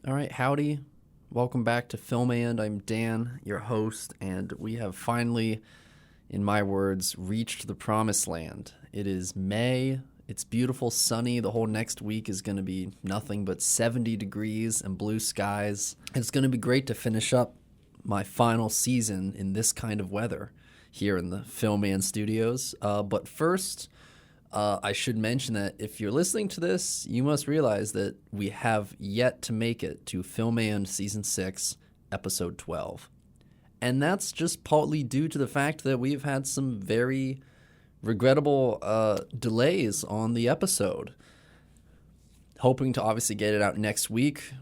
All right, howdy. Welcome back to 𝗱𝗱𝗶𝗁𝗹𝗲. I'm Dan, your host, and we have finally, in my words, reached the promised land. It is May. It's beautiful, sunny. The whole next week is going to be nothing but 70 degrees and blue skies. It's going to be great to finish up my final season in this kind of weather here in the 𝗱𝗱𝗶𝗁 studios. But first, I should mention that if you're listening to this, you must realize that we have yet to make it to 𝗱𝗱𝗶𝗁 Season 6, Episode 12. And that's just partly due to the fact that we've had some very regrettable delays on the episode. Hoping to obviously get it out next week.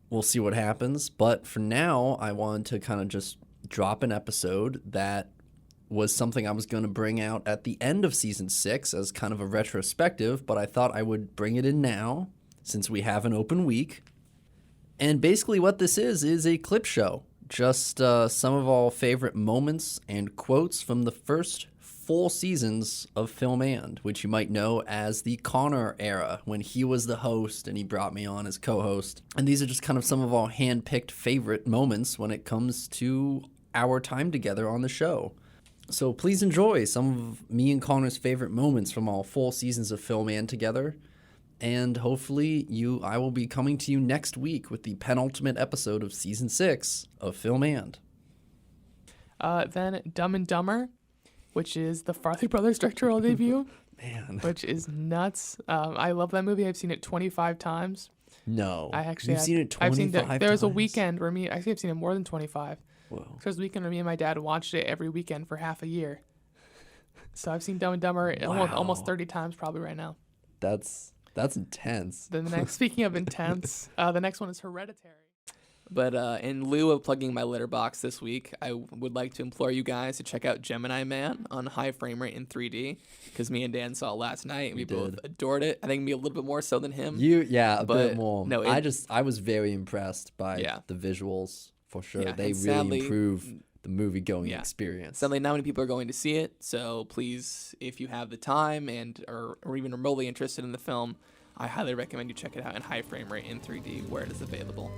We'll see what happens. But for now, I wanted to kind of just drop an episode that was something I was going to bring out at the end of Season 6 as kind of a retrospective, but I thought I would bring it in now since we have an open week. And basically what this is a clip show. Just some of our favorite moments and quotes from the first 4 seasons of 𝗱𝗱𝗏, which you might know as the Connor era, when he was the host and he brought me on as co-host. And these are just kind of some of our hand-picked favorite moments when it comes to our time together on the show. So please enjoy some of me and Connor's favorite moments from all 4 seasons of 𝗱𝗱𝗏 together. And hopefully I will be coming to you next week with the penultimate episode of Season 6 of 𝗱𝗱𝗏. Then Dumb and Dumber, which is the Farley Brothers directorial debut. Man. Which is nuts. I love that movie. I've seen it 25 times. No. You've seen it 25 times? There was a weekend where I've seen it more than 25. Whoa. There was a weekend where me and my dad watched it every weekend for half a year. So I've seen Dumb and Dumber almost 30 times probably right now. That's intense. Speaking of intense, the next one is Hereditary. But in lieu of plugging my Letterboxd this week, I would like to implore you guys to check out Gemini Man on high frame rate in 3D, because me and Dan saw it last night and we both adored it. I think me a little bit more so than him. A bit more. No, I was very impressed by the visuals for sure. Yeah, they really improve the movie-going experience. Sadly, not many people are going to see it, so please, if you have the time and or even remotely interested in the film, I highly recommend you check it out in high frame rate in 3D where it is available.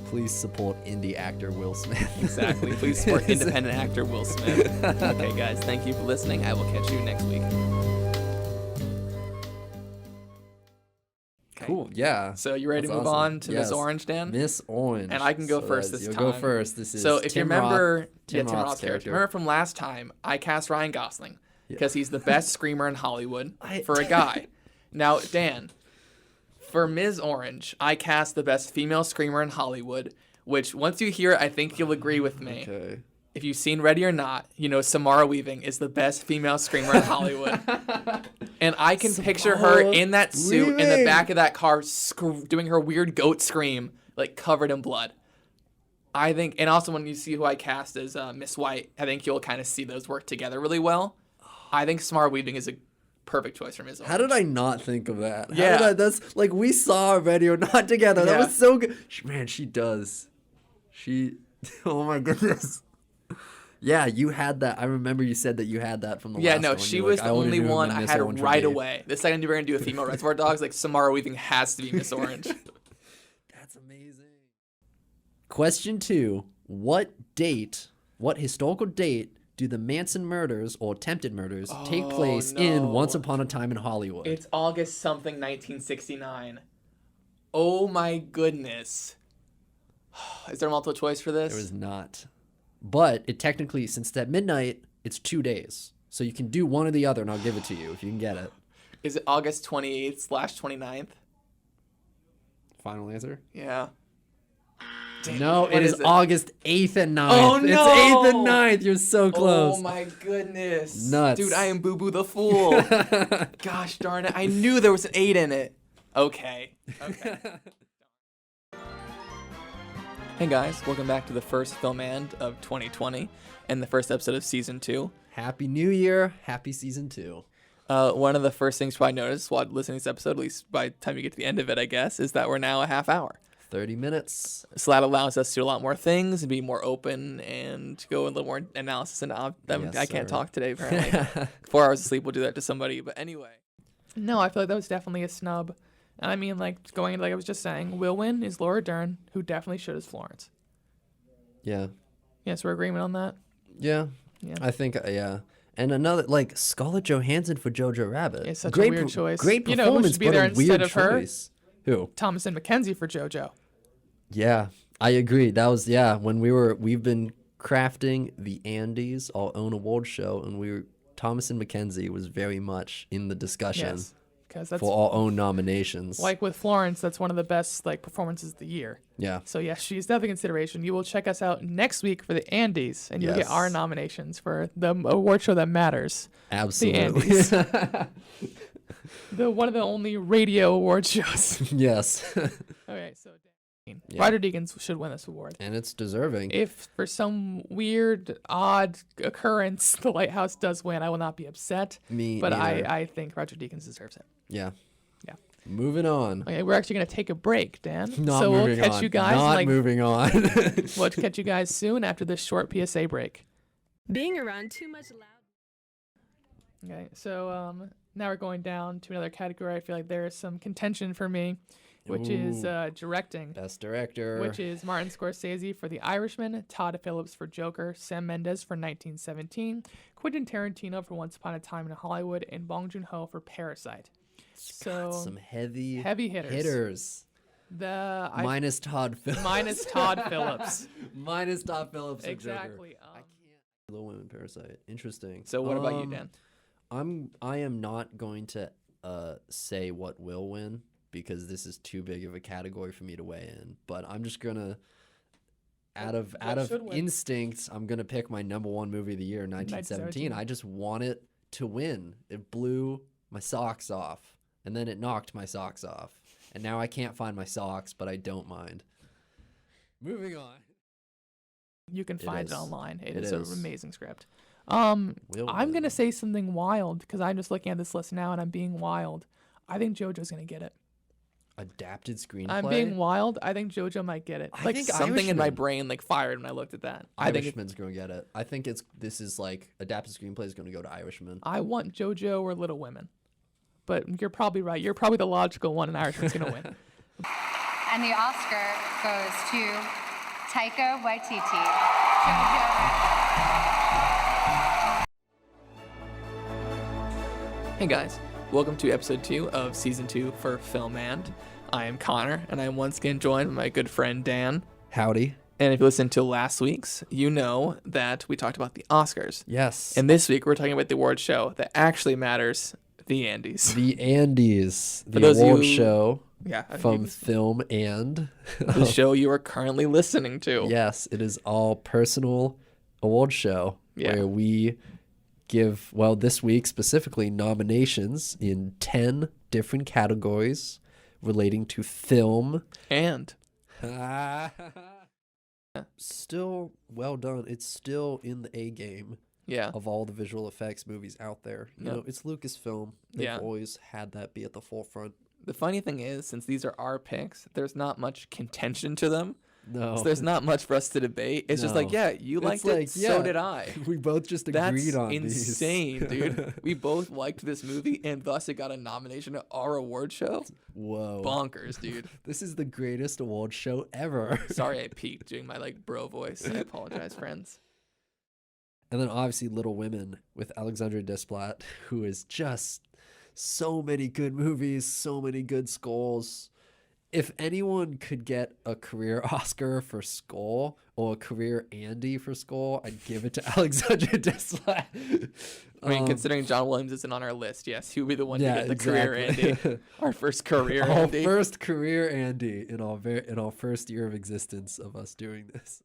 Please support indie actor Will Smith. Exactly. Please support independent actor Will Smith. Okay, guys, thank you for listening. I will catch you next week. Okay. Cool, yeah. So you ready to move on to Miss Orange, Dan? Miss Orange. And I can go first this time. You'll go first. This is so if you remember Tim Tim Roth's Roth's character. Remember from last time, I cast Ryan Gosling because he's the best screamer in Hollywood for a guy. Now, Dan, for Ms. Orange, I cast the best female screamer in Hollywood, which once you hear it, I think you'll agree with me. Okay. If you've seen Ready or Not, you know Samara Weaving is the best female screamer in Hollywood. And I can picture her in that suit in the back of that car doing her weird goat scream, like covered in blood. I think, and also when you see who I cast as Miss White, I think you'll kind of see those work together really well. I think Samara Weaving is a perfect choice for Ms. Orange. How did I not think of that? That's like we saw Ready or Not together. That was so good. Man, she does. Oh my goodness. Yeah, you had that. I remember you said that you had that from the last one. Yeah, no, she was the only one I had right away. The second you were going to do a female Reservoir Dogs, like Samara Weaving has to be Miss Orange. That's amazing. Question 2. What historical date do the Manson murders or attempted murders take place in Once Upon a Time in Hollywood? It's August something 1969. Oh my goodness. Is there a multiple choice for this? There is not. But it technically, since it's at midnight, it's 2 days. So you can do one or the other, and I'll give it to you if you can get it. Is it August 28th/29th? Final answer? Yeah. Damn, no, it is August 8th and 9th. Oh, no! It's 8th and 9th. You're so close. Oh, my goodness. Nuts. Dude, I am Boo Boo the Fool. Gosh darn it. I knew there was an 8 in it. Okay. Hey guys, welcome back to the first 𝗱𝗱𝗏 of 2020 and the first episode of Season 2. Happy New Year. Happy Season 2. One of the first things you probably notice while listening to this episode, at least by the time you get to the end of it, I guess, is that we're now a half hour. 30 minutes. So that allows us to do a lot more things and be more open and go a little more analysis. And I can't talk today, apparently. 4 hours of sleep will do that to somebody. But anyway. No, I feel like that was definitely a snub. And I mean, like, going into, like I was just saying, will win is Laura Dern, who definitely should as Florence. Yeah. Yes, we're agreement on that. Yeah. Yeah. I think, yeah. And another, like, Scarlett Johansson for Jojo Rabbit. It's such a weird choice. Great You know who performance, should be but there a instead weird of her? choice. Who? Thomasin McKenzie for JoJo. Yeah, I agree. That was, yeah, when we've been crafting the Andes, our own award show, and Thomasin McKenzie was very much in the discussion. Yes. Because that's for our own nominations. like with Florence, that's one of the best like performances of the year. Yeah. So yes, she's definitely consideration. You will check us out next week for the Andes, and you'll get our nominations for the award show that matters. Absolutely. The Andes. One of the only radio award shows. Yes. Okay, so Roger Deakins should win this award. And it's deserving. If for some weird, odd occurrence The Lighthouse does win, I will not be upset. But I think Roger Deakins deserves it. Yeah. Yeah. Moving on. Okay, we're actually going to take a break, Dan. Not so moving we'll catch on. you guys. Not moving on. We'll catch you guys soon after this short PSA break. Being around too much loud. Okay, so now we're going down to another category. I feel like there is some contention for me, which is directing. Best director. Which is Martin Scorsese for The Irishman, Todd Phillips for Joker, Sam Mendes for 1917, Quentin Tarantino for Once Upon a Time in Hollywood, and Bong Joon-ho for Parasite. So some heavy hitters. Minus Todd Phillips. Minus Todd Phillips. Minus Todd Phillips. Exactly. I can't. Little Women, Parasite. Interesting. So what about you, Dan? I am not going to say what will win, because this is too big of a category for me to weigh in. But I'm just gonna, out of instinct, I'm gonna pick my number one movie of the year, 1917. I just want it to win. It blew my socks off, and then it knocked my socks off, and now I can't find my socks, but I don't mind. Moving on. You can find it online. It is an amazing script. I'm gonna say something wild because I'm just looking at this list now and I'm being wild. I think JoJo's gonna get it. Adapted screenplay. I'm being wild. I think JoJo might get it. I think something in my brain fired when I looked at that. I think Irishman's gonna get it. I think this is like adapted screenplay is gonna go to Irishman. I want JoJo or Little Women, but you're probably right. You're probably the logical one, and Irishman's gonna win. And the Oscar goes to Taika Waititi. Jojo Rabbit. Hey guys, welcome to episode 2 of season 2 for Film And. I am Connor, and I am once again joined by my good friend Dan. Howdy. And if you listened to last week's, you know that we talked about the Oscars. Yes. And this week we're talking about the award show that actually matters, the Andes. The Andes, the those award show from you, Film And. The show you are currently listening to. Yes, it is all personal award show where we give, well, this week specifically, nominations in 10 different categories relating to film. And. Still well done. It's still in the A game of all the visual effects movies out there. You know, it's Lucasfilm. They've always had that be at the forefront. The funny thing is, since these are our picks, there's not much contention to them. No. So there's not much for us to debate. It's just like, you liked it, so did I. We both just agreed on these. That's insane, dude. We both liked this movie, and thus it got a nomination at our award show. Whoa. Bonkers, dude. This is the greatest award show ever. Sorry I peaked doing my, bro voice. I apologize, friends. And then obviously Little Women with Alexandre Desplat, who is just so many good movies, so many good scores. If anyone could get a career Oscar for score or a career Andy for score, I'd give it to Alexandre Desplat. I mean, considering John Williams isn't on our list, yes, he would be the one to get the career Andy. Our first career Andy. Our first career Andy in our first year of existence of us doing this.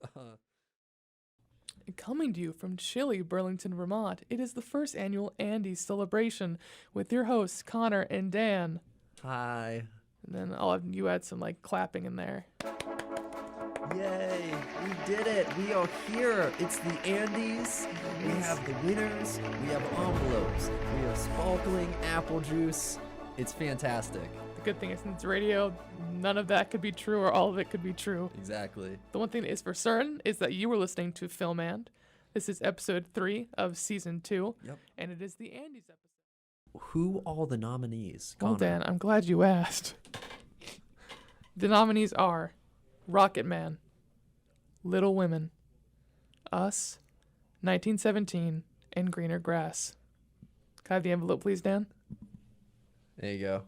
Coming to you from chilly Burlington, Vermont, it is the first annual Andy celebration with your hosts, Connor and Dan. Hi. And then I'll have you add some clapping in there. Yay, we did it. We are here. It's the Andes. We have the winners. We have envelopes. We have sparkling apple juice. It's fantastic. The good thing is, since radio, none of that could be true, or all of it could be true. Exactly. The one thing that is for certain is that you were listening to Film And. This is episode 3 of season 2. Yep. And it is the Andes episode. who all the nominees? Well, Connor? Dan, I'm glad you asked. The nominees are Rocket Man, Little Women, Us, 1917, and Greener Grass. Can I have the envelope, please, Dan? There you go.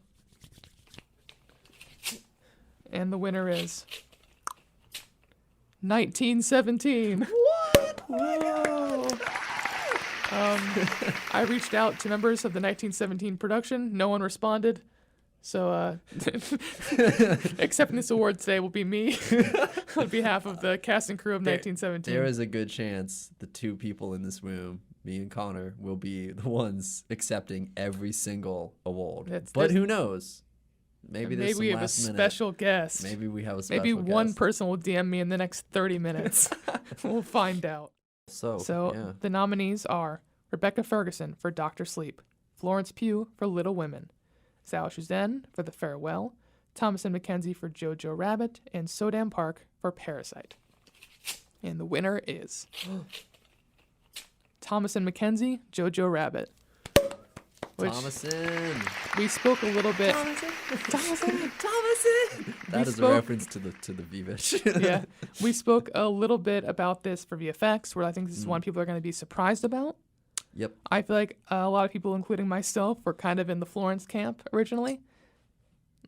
And the winner is 1917. What? Whoa. I reached out to members of the 1917 production. No one responded. So, accepting this award today will be me on behalf of the cast and crew of 1917. There is a good chance the two people in this room, me and Connor, will be the ones accepting every single award. But who knows? Maybe there's we some have a last minute. special guest. Maybe we have a special Maybe one guest. person will DM me in the next 30 minutes. We'll find out. So yeah. The nominees are Rebecca Ferguson for Dr. Sleep, Florence Pugh for Little Women, Xiao Shuzhen for The Farewell, Thomasin McKenzie for Jojo Rabbit, and Sodam Park for Parasite. And the winner is Thomasin McKenzie, Jojo Rabbit. Which Thomasin. we spoke a little bit. Thomasin. That is a reference to the Vivish. Yeah, we spoke a little bit about this for VFX, where I think this is one people are going to be surprised about. Yep. I feel like a lot of people, including myself, were kind of in the Florence camp originally.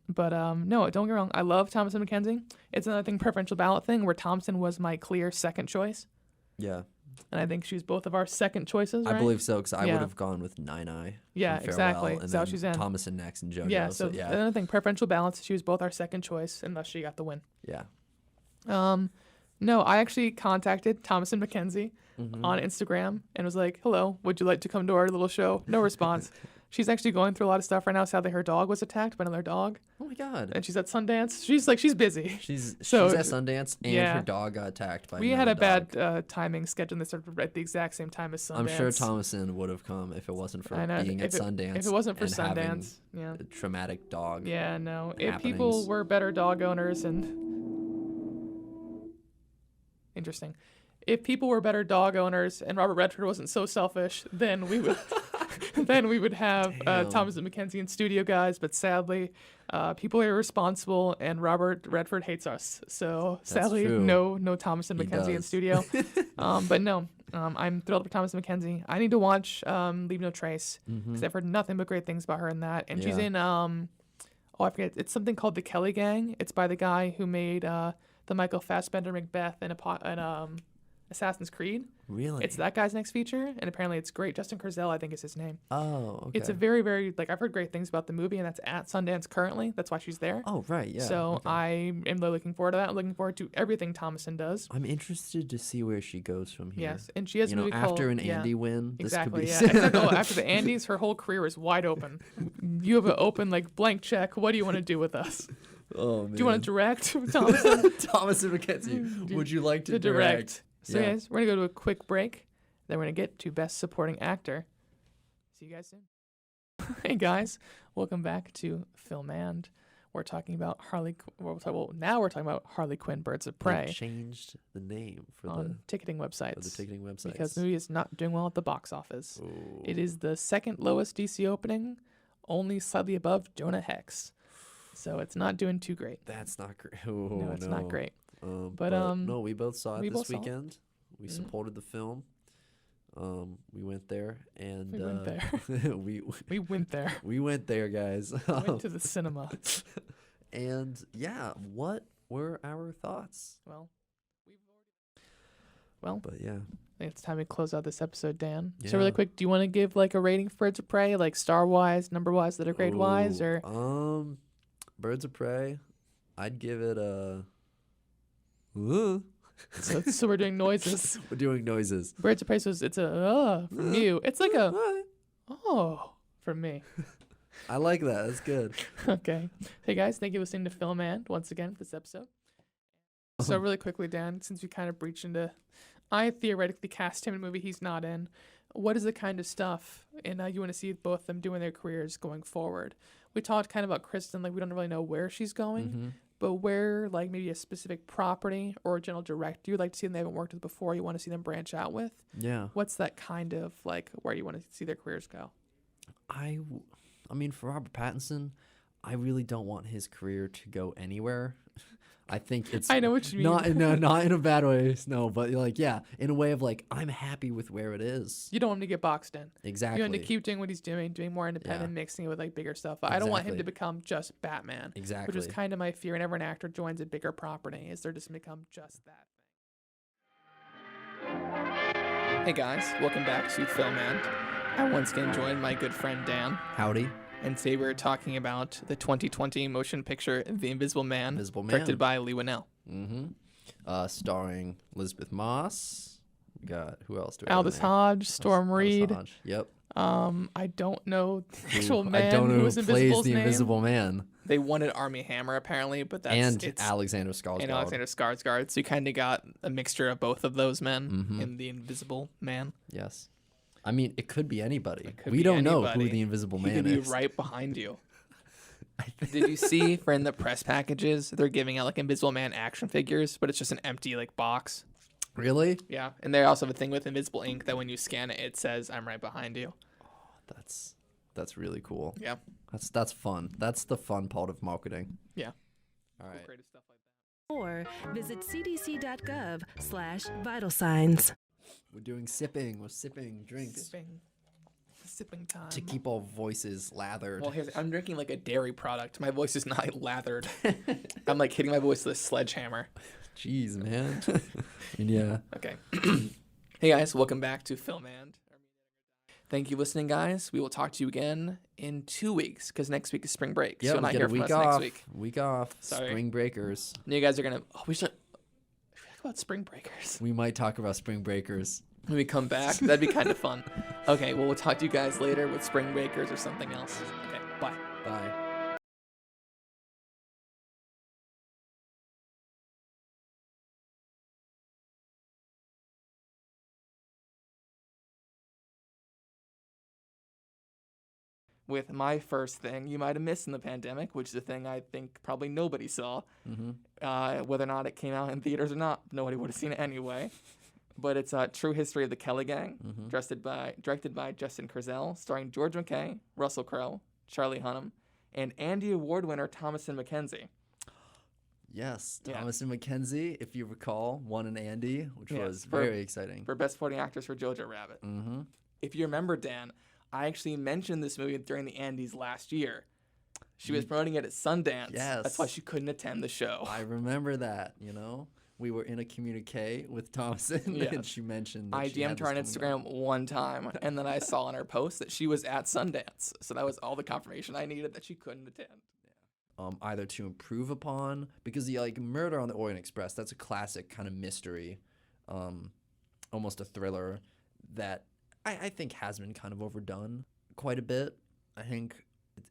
But no, don't get me wrong. I love Thomasin McKenzie. It's another thing, preferential ballot thing, where Thomasin was my clear second choice. Yeah. And I think she was both of our second choices, right? I believe so, because I Yeah. would have gone with 𝗍𝗍. Yeah, from exactly. Farewell, and Xiao then Shuzhen. Thomasin next and JoJo. Yeah, so yeah. another thing, preferential balance, she was both our second choice, and thus she got the win. Yeah. No, I actually contacted Thomasin McKenzie on Instagram and was like, hello, would you like to come to our little show? No response. She's actually going through a lot of stuff right now. Sadly, her dog was attacked by another dog. Oh my God. And she's at Sundance. She's busy. She's So- at Sundance, and yeah. her dog got attacked by We had a another dog. bad timing schedule. They started at the exact same time as Sundance. I'm sure Thomasin would have come if it wasn't for I know. being at If it- Sundance. If it wasn't for and having Sundance, yeah. a traumatic dog. Yeah, no. If happenings. people were better dog owners and... Interesting. If people were better dog owners and Robert Redford wasn't so selfish, then we would... then we would have Thomasin McKenzie and studio guys, but sadly, people are irresponsible, and Robert Redford hates us. So sadly, true. no Thomasin He McKenzie in does. studio. But no, I'm thrilled for Thomasin McKenzie. I need to watch Leave No Trace because I've heard nothing but great things about her in that, and she's Yeah. in I forget. It's something called The Kelly Gang. It's by the guy who made the Michael Fassbender Macbeth and Assassin's Creed. Really? It's that guy's next feature, and apparently it's great. Justin Kurzel, I think, is his name. Oh, okay. It's a very, very, I've heard great things about the movie, and that's at Sundance currently. That's why she's there. Oh, right, yeah. So okay. I am really looking forward to that. I'm looking forward to everything Thomasin does. I'm interested to see where she goes from here. Yes, and she has a movie after called... an yeah, Andy win, exactly, this yeah. could be... Exactly. After the Andys, her whole career is wide open. You have an open, blank check. What do you want to do with us? Oh, man. Do you want to direct, Thomasin? Thomasin McKenzie, would you like to direct? So, Yeah. guys, we're going to go to a quick break. Then we're going to get to Best Supporting Actor. See you guys soon. Hey, guys. Welcome back to Film And. We're talking about now we're talking about Harley Quinn Birds of They Prey changed the name for on ticketing websites. the ticketing websites. Because the movie is not doing well at the box office. Ooh. It is the second lowest DC opening, only slightly above Jonah Hex. So it's not doing too great. That's not great. Oh, No, it's not great. But no, we both saw it we this both saw it. weekend. We supported the film. We went there, and We went there. We went there. we went there, guys. Went to the cinema. And yeah, what were our thoughts? Well, But yeah, I think it's time to close out this episode, Dan. Yeah. So really quick, do you want to give a rating for Birds of Prey, star-wise, number-wise, letter grade-wise, or... Birds of Prey, I'd give it a... So we're doing noises. We're doing noises. Birds of Prey, so it's a from you. It's like a oh from me. I like that. That's good. Okay. Hey guys, thank you for listening to Film And once again for this episode. So really quickly, Dan, since we kind of breached into, I theoretically cast him in a movie he's not in. What is the kind of stuff and you want to see both of them doing their careers going forward? We talked kind of about Kristen, we don't really know where she's going, but where maybe a specific property or a general director you'd like to see them they haven't worked with before, you want to see them branch out with. Yeah. What's that kind of where you want to see their careers go? I mean, for Robert Pattinson, I really don't want his career to go anywhere. I think it's I know what you mean. not in a bad way, no, but like in a way of like I'm happy with where it is. You don't want him to get boxed in. Exactly. You want him to keep doing what he's doing more independent, mixing it with like bigger stuff. I don't want him to become just Batman. Exactly. Which is kind of my fear whenever an actor joins a bigger property, is they're just gonna become just that thing. Hey guys, welcome back to Filmand. I once again joined my good friend Dan. Howdy. And today we're talking about the 2020 motion picture The Invisible Man, directed by Leigh Whannell. Starring Elizabeth Moss. We got, who else do we Aldous Hodge, Storm Reed. Hodge. Yep. I don't know the actual man I don't know who was who plays Invisible's the name. Invisible Man. They wanted Armie Hammer apparently, but that's And Alexander Skarsgård. And Alexander Skarsgård. So you kind of got a mixture of both of those men in The Invisible Man. Yes. I mean, it could be anybody. We don't know who the Invisible Man is. He could is. be right behind you. Did you see for in the press packages, they're giving out like Invisible Man action figures, but it's just an empty like box. Really? Yeah. And they also have a thing with invisible ink that when you scan it, it says, "I'm right behind you." Oh, that's really cool. Yeah. That's fun. That's the fun part of marketing. Yeah. All right. Creative stuff like that. Or visit cdc.gov/vital signs. We're doing sipping. We're sipping drinks. Sipping time. To keep our voices lathered. Well, I'm drinking like a dairy product. My voice is not lathered. I'm like hitting my voice with a sledgehammer. Jeez, man. Yeah. Okay. Hey guys, welcome back to Filmand. Thank you for listening, guys. We will talk to you again in 2 weeks because next week is spring break. Yeah, so you'll not get hear a from week us off. next week. Week off. Sorry. Spring breakers. And you guys are gonna. Oh, we should talk about spring breakers. We might talk about spring breakers. When we come back, that'd be kind of fun. Okay, well, we'll talk to you guys later with spring breakers or something else. Okay, bye. Bye. With my first thing you might have missed in the pandemic, which is a thing I think probably nobody saw. Whether or not it came out in theaters or not, nobody would have seen it anyway. But it's a true history of the Kelly Gang, directed by Justin Kurzel, starring George McKay, Russell Crowe, Charlie Hunnam, and Andy Award winner Thomasin McKenzie. Yes, Thomasin McKenzie, if you recall, won an Andy, which was very exciting. For Best Supporting Actress for Jojo Rabbit. If you remember, Dan, I actually mentioned this movie during the Andys last year. She was promoting it at Sundance. Yes. That's why she couldn't attend the show. I remember that, We were in a communique with Thomasin, and she mentioned that I DM'd her on Instagram one time, and then I saw on her post that she was at Sundance. So that was all the confirmation I needed that she couldn't attend. Either to improve upon, because the Murder on the Orient Express, that's a classic kind of mystery, almost a thriller that I think has been kind of overdone quite a bit. I think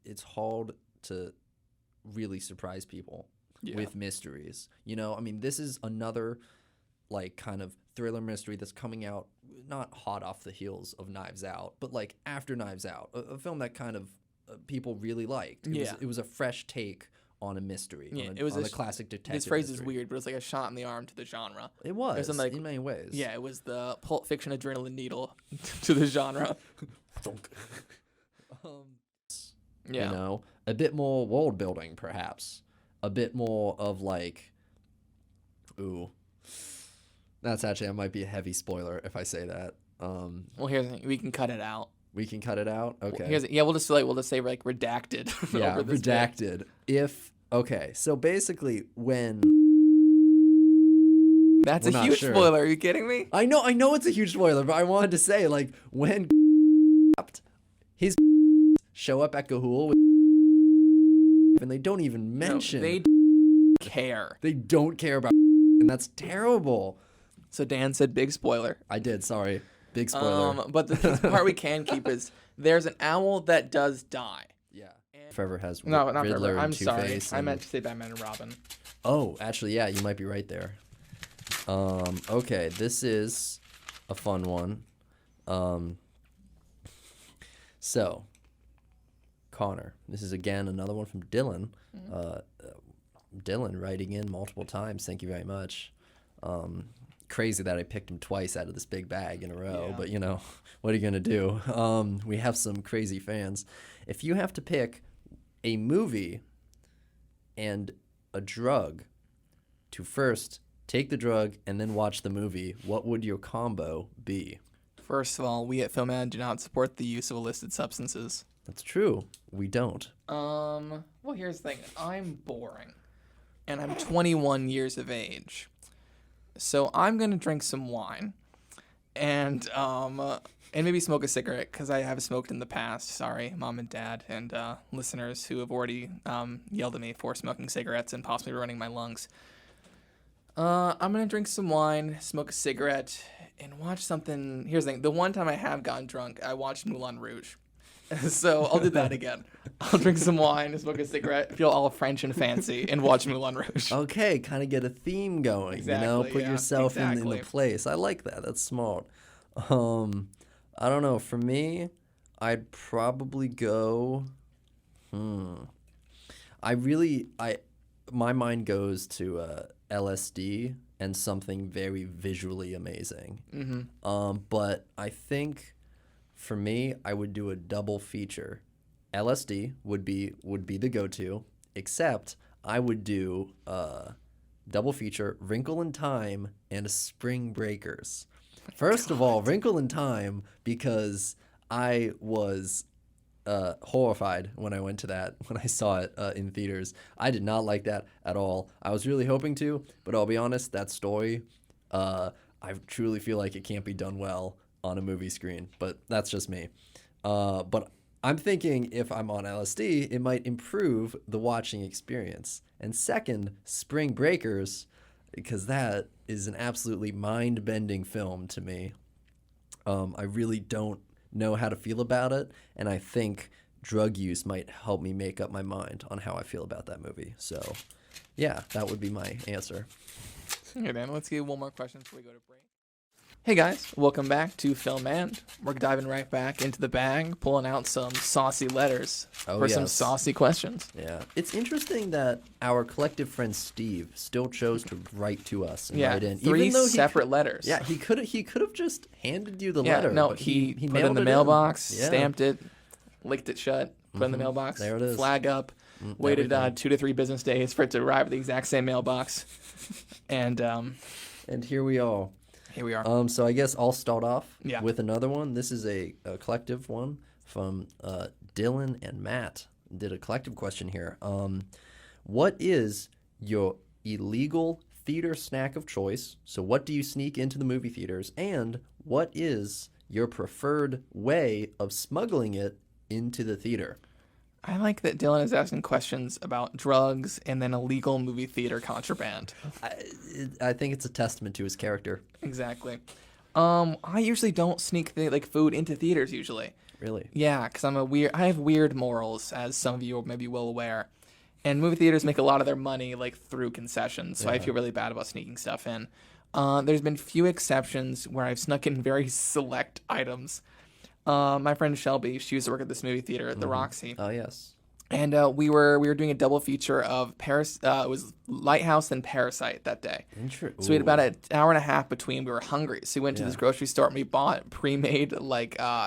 it's hard to really surprise people with mysteries. I mean, this is another kind of thriller mystery that's coming out not hot off the heels of Knives Out, but after Knives Out, a film that kind of people really liked. It was a fresh take on a mystery, on a classic detective This phrase mystery. is weird, but it's like a shot in the arm to the genre. It was, in many ways. Yeah, it was the Pulp Fiction adrenaline needle to the genre. A bit more world building, perhaps. A bit more of that might be a heavy spoiler if I say that. Well, here's the thing. We can cut it out. We can cut it out? Okay. We'll just say redacted. Yeah, over this redacted. So basically when... That's a huge spoiler. Are you kidding me? I know it's a huge spoiler, but I wanted to say, when his show up at Ga'Hoole and they don't even mention... No, they care. They don't care about and that's terrible. So Dan said big spoiler. I did, sorry. Big spoiler. But the part we can keep is there's an owl that does die. Yeah. Forever has not Riddler Forever. I'm and sorry. Two-Face I meant to say Batman and Robin. Oh, actually, yeah, you might be right there. Okay, this is a fun one. So, Connor, this is again another one from Dylan. Dylan writing in multiple times. Thank you very much. crazy that I picked him twice out of this big bag in a row, Yeah. but you know, what are you gonna do? We have some crazy fans. If you have to pick a movie and a drug to first take the drug and then watch the movie, what would your combo be? First of all, we at Filmad do not support the use of illicit substances. That's true. We don't. Well, here's the thing. I'm boring, and I'm 21 years of age, so I'm gonna drink some wine, and maybe smoke a cigarette because I have smoked in the past. Sorry, mom and dad, and listeners who have already yelled at me for smoking cigarettes and possibly ruining my lungs. I'm gonna drink some wine, smoke a cigarette, and watch something. Here's the thing. The one time I have gotten drunk, I watched Moulin Rouge. So I'll do that again. I'll drink some wine, smoke a cigarette, feel all French and fancy, and watch Moulin Rouge. Okay, kind of get a theme going, you know? Exactly, Put yeah, yourself in exactly. the place. I like that. That's smart. I don't know. For me, I'd probably go... My mind goes to LSD and something very visually amazing. Mm-hmm. But I think for me, I would do a double feature. LSD would be the go-to, except I would do double feature Wrinkle in Time and Spring Breakers. First of all, Wrinkle in Time, because I was horrified when I went to that, when I saw it in theaters. I did not like that at all. I was really hoping to, but I'll be honest, that story, I truly feel like it can't be done well on a movie screen, but that's just me. But I'm thinking if I'm on LSD, it might improve the watching experience. And second, Spring Breakers, because that is an absolutely mind-bending film to me. I really don't know how to feel about it, and I think drug use might help me make up my mind on how I feel about that movie. So, yeah, that would be my answer. Okay, Dan, let's get one more question before we go to break. Hey guys, welcome back to Film and. We're diving right back into the bag, pulling out some saucy letters for some yes. saucy questions. Yeah. It's interesting that our collective friend Steve still chose to write to us and write in. Three even though separate letters. Yeah, he could have just handed you the Yeah, letter. no, but he put it in mailed the mailbox, Yeah. stamped it, licked it shut, put it in the mailbox, There it is. flag up, waited everything. 2 to 3 business days for it to arrive at the exact same mailbox. And And here we are. here we are. So I guess I'll start off Yeah. with another one. This is a collective one from Dylan and Matt. Did a collective question here. What is your illegal theater snack of choice? So what do you sneak into the movie theaters? And what is your preferred way of smuggling it into the theater? I like that Dylan is asking questions about drugs and then illegal movie theater contraband. I think it's a testament to his character. Exactly. I usually don't sneak food into theaters usually. Really? Yeah, because I have weird morals, as some of you may be well aware. And movie theaters make a lot of their money through concessions, so I feel really bad about sneaking stuff in. There's been few exceptions where I've snuck in very select items. My friend Shelby, she used to work at this movie theater at the ＲOXY. Oh, yes. And we were doing a double feature of it was Lighthouse and Parasite that day. So we had about an hour and a half between. We were hungry, so we went to this grocery store and we bought pre-made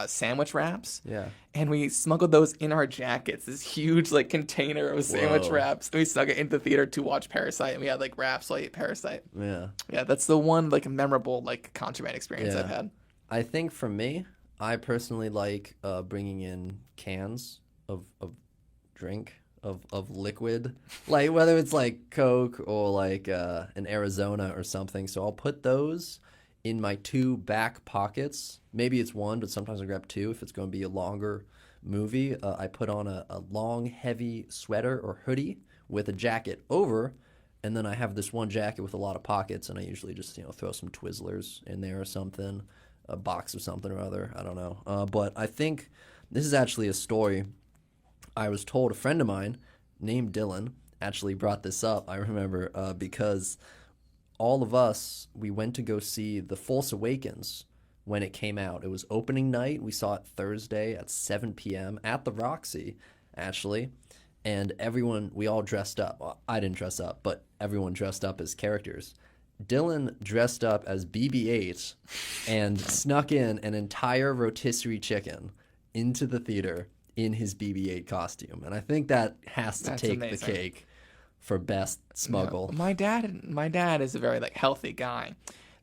sandwich wraps. Yeah. And we smuggled those in our jackets. This huge container of sandwich Whoa. wraps. And we snuck it into the theater to watch Parasite. And we had wraps while I ate Parasite. Yeah. Yeah, that's the one memorable contraband experience Yeah. I've had. I think for me, I personally like bringing in cans of drink, of liquid, whether it's Coke or an Arizona or something. So I'll put those in my 2 back pockets. Maybe it's 1, but sometimes I grab 2 if it's going to be a longer movie. I put on a long, heavy sweater or hoodie with a jacket over, and then I have this one jacket with a lot of pockets, and I usually just throw some Twizzlers in there or something, a box of something or other. I don't know. But I think this is actually a story I was told. A friend of mine named Dylan actually brought this up, I remember, because all of us, we went to go see The Force Awakens when it came out. It was opening night. We saw it Thursday at 7 p.m. at the Roxy, actually. And everyone, we all dressed up. Well, I didn't dress up, but everyone dressed up as characters. Dylan dressed up as BB-8 and snuck in an entire rotisserie chicken into the theater in his BB-8 costume. And I think that has to take the cake for best smuggle. No, my dad is a very healthy guy.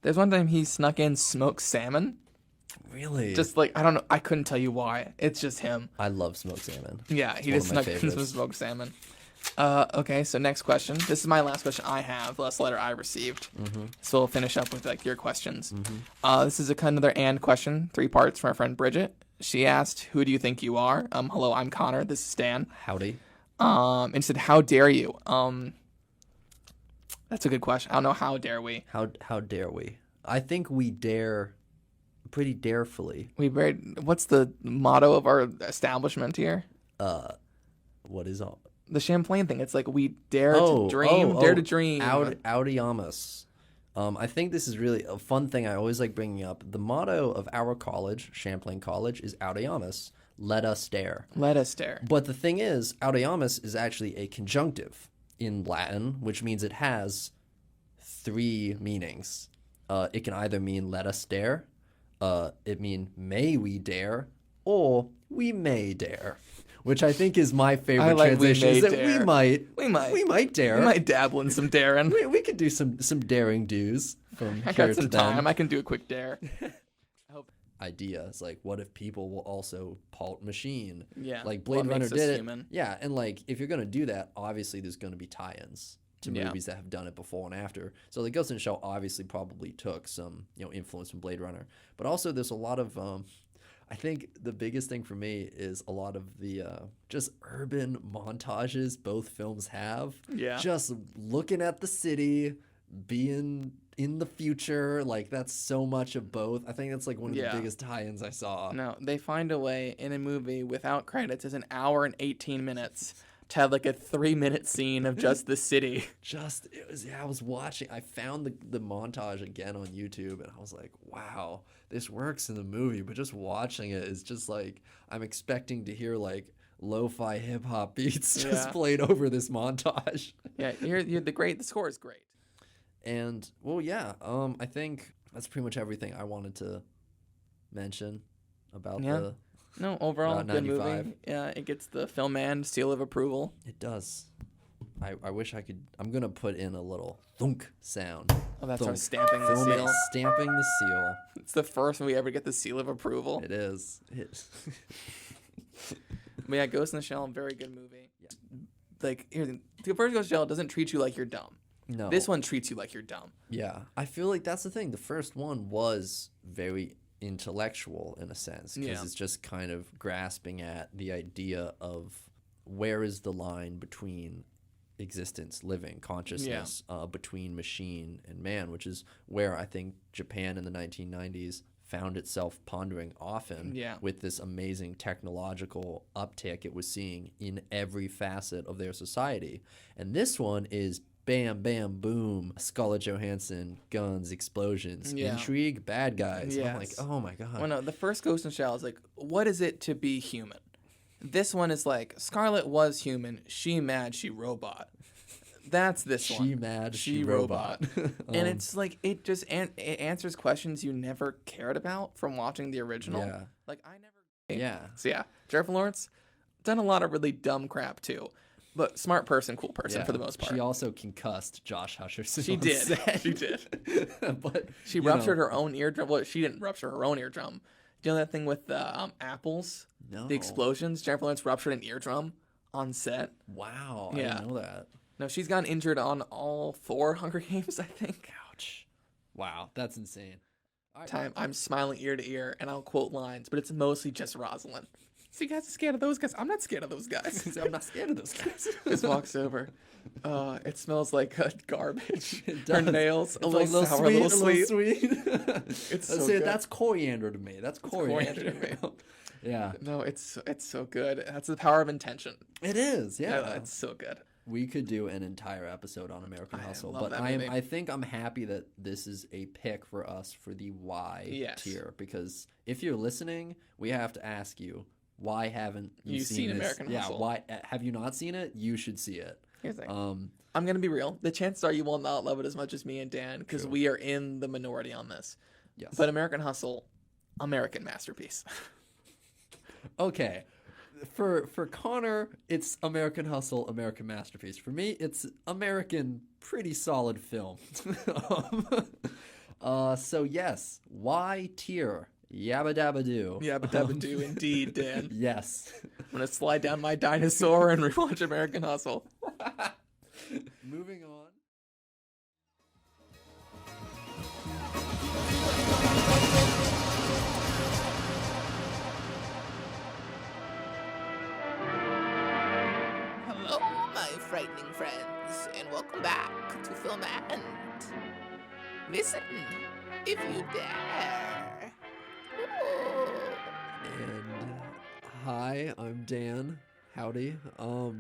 There's one time he snuck in smoked salmon. Really? Just I don't know. I couldn't tell you why. It's just him. I love smoked salmon. Yeah, he just snuck in some smoked salmon. Okay, so next question. This is my last question I have, the last letter I received. So we'll finish up with your questions. This is another and question, 3 parts from our friend Bridget. She asked, "Who do you think you are?" Hello, I'm Connor. This is Stan. Howdy. And she said, "How dare you?" That's a good question. I don't know. How dare we? How dare we? I think we dare pretty darefully. What's the motto of our establishment here? What is all? The Champlain thing. It's we dare to dream, dare to dream. Audiamus. I think this is really a fun thing I always like bringing up. The motto of our college, Champlain College, is Audiamus, let us dare. Let us dare. But the thing is, Audiamus is actually a conjunctive in Latin, which means it has 3 meanings. It can either mean let us dare, it mean may we dare, or we may dare. Which I think is my favorite transition. Is that we might dare. We might dabble in some daring. We could do some daring do's from I here got some to then. time. I can do a quick dare. Idea. It's what if people will also pult machine? Yeah. Blade Runner did it. Human. Yeah, and if you're gonna do that, obviously there's gonna be tie-ins to movies that have done it before and after. So the Ghost in the Shell obviously probably took some influence from Blade Runner, but also there's a lot of I think the biggest thing for me is a lot of the just urban montages both films have. Yeah. Just looking at the city, being in the future, that's so much of both. I think that's one of the biggest tie-ins I saw. No, they find a way in a movie without credits is an hour and 18 minutes to have a 3-minute scene of just the city. I was watching, I found the montage again on YouTube and I was like, wow, this works in the movie, but just watching it is just I'm expecting to hear lo-fi hip hop beats just played over this montage. Yeah, the score is great. And I think that's pretty much everything I wanted to mention about the No, overall, good 95. movie. Yeah, it gets the film and seal of approval. It does. I wish I could. I'm going to put in a little thunk sound. Oh, that's thunk. our stamping the seal. Stamping the seal. It's the first we ever get the seal of approval. It is. But yeah, Ghost in the Shell, very good movie. Yeah. The first Ghost in the Shell doesn't treat you like you're dumb. No. This one treats you like you're dumb. Yeah. I feel like that's the thing. The first one was very intellectual in a sense because it's just kind of grasping at the idea of where is the line between existence, living, consciousness, between machine and man, which is where I think Japan in the 1990s found itself pondering often with this amazing technological uptick it was seeing in every facet of their society. And this one is bam, bam, boom, Scarlett Johansson, guns, explosions, intrigue, bad guys. Yes. I'm like, oh my God. Well, no, the first Ghost in the Shell is what is it to be human? This one is Scarlett was human, she mad, she robot. That's this one. She mad, she robot. And it's it just it answers questions you never cared about from watching the original. Yeah. I never. Yeah. So Jennifer Lawrence done a lot of really dumb crap too. But smart person, cool person for the most part. She also concussed Josh Hutcherson. She did. She did. But she ruptured her own eardrum. Well, she didn't rupture her own eardrum. Do you know that thing with the apples? No. The explosions? Jennifer Lawrence ruptured an eardrum on set. Wow. I didn't know that. No, she's gotten injured on all 4 Hunger Games, I think. Ouch. Wow. That's insane. I'm smiling ear to ear, and I'll quote lines, but it's mostly just Rosalind. So you guys are scared of those guys? I'm not scared of those guys. I'm not scared of those guys. Just walks over. It smells like garbage. It does. Her nails, it's a little sour, sweet, a little sweet. It's so good. That's coriander to me. That's coriander to me. Yeah. No, it's so good. That's the power of intention. It is. Yeah. It's so good. We could do an entire episode on American Hustle, but I think I'm happy that this is a pick for us for the Y tier because if you're listening, we have to ask you, why haven't you seen American Hustle? Yeah, why have you not seen it? You should see it. Here's the thing. I'm going to be real. The chances are you will not love it as much as me and Dan because we are in the minority on this. Yes. But American Hustle, American masterpiece. Okay. For Connor, it's American Hustle, American masterpiece. For me, it's American pretty solid film. So yes, why tier? Yabba dabba doo. Yabba dabba doo, indeed, Dan. Yes. I'm going to slide down my dinosaur and rewatch American Hustle. Moving on. Hello, my frightening friends, and welcome back to Film and. Listen, if you dare. And hi, I'm Dan. Howdy.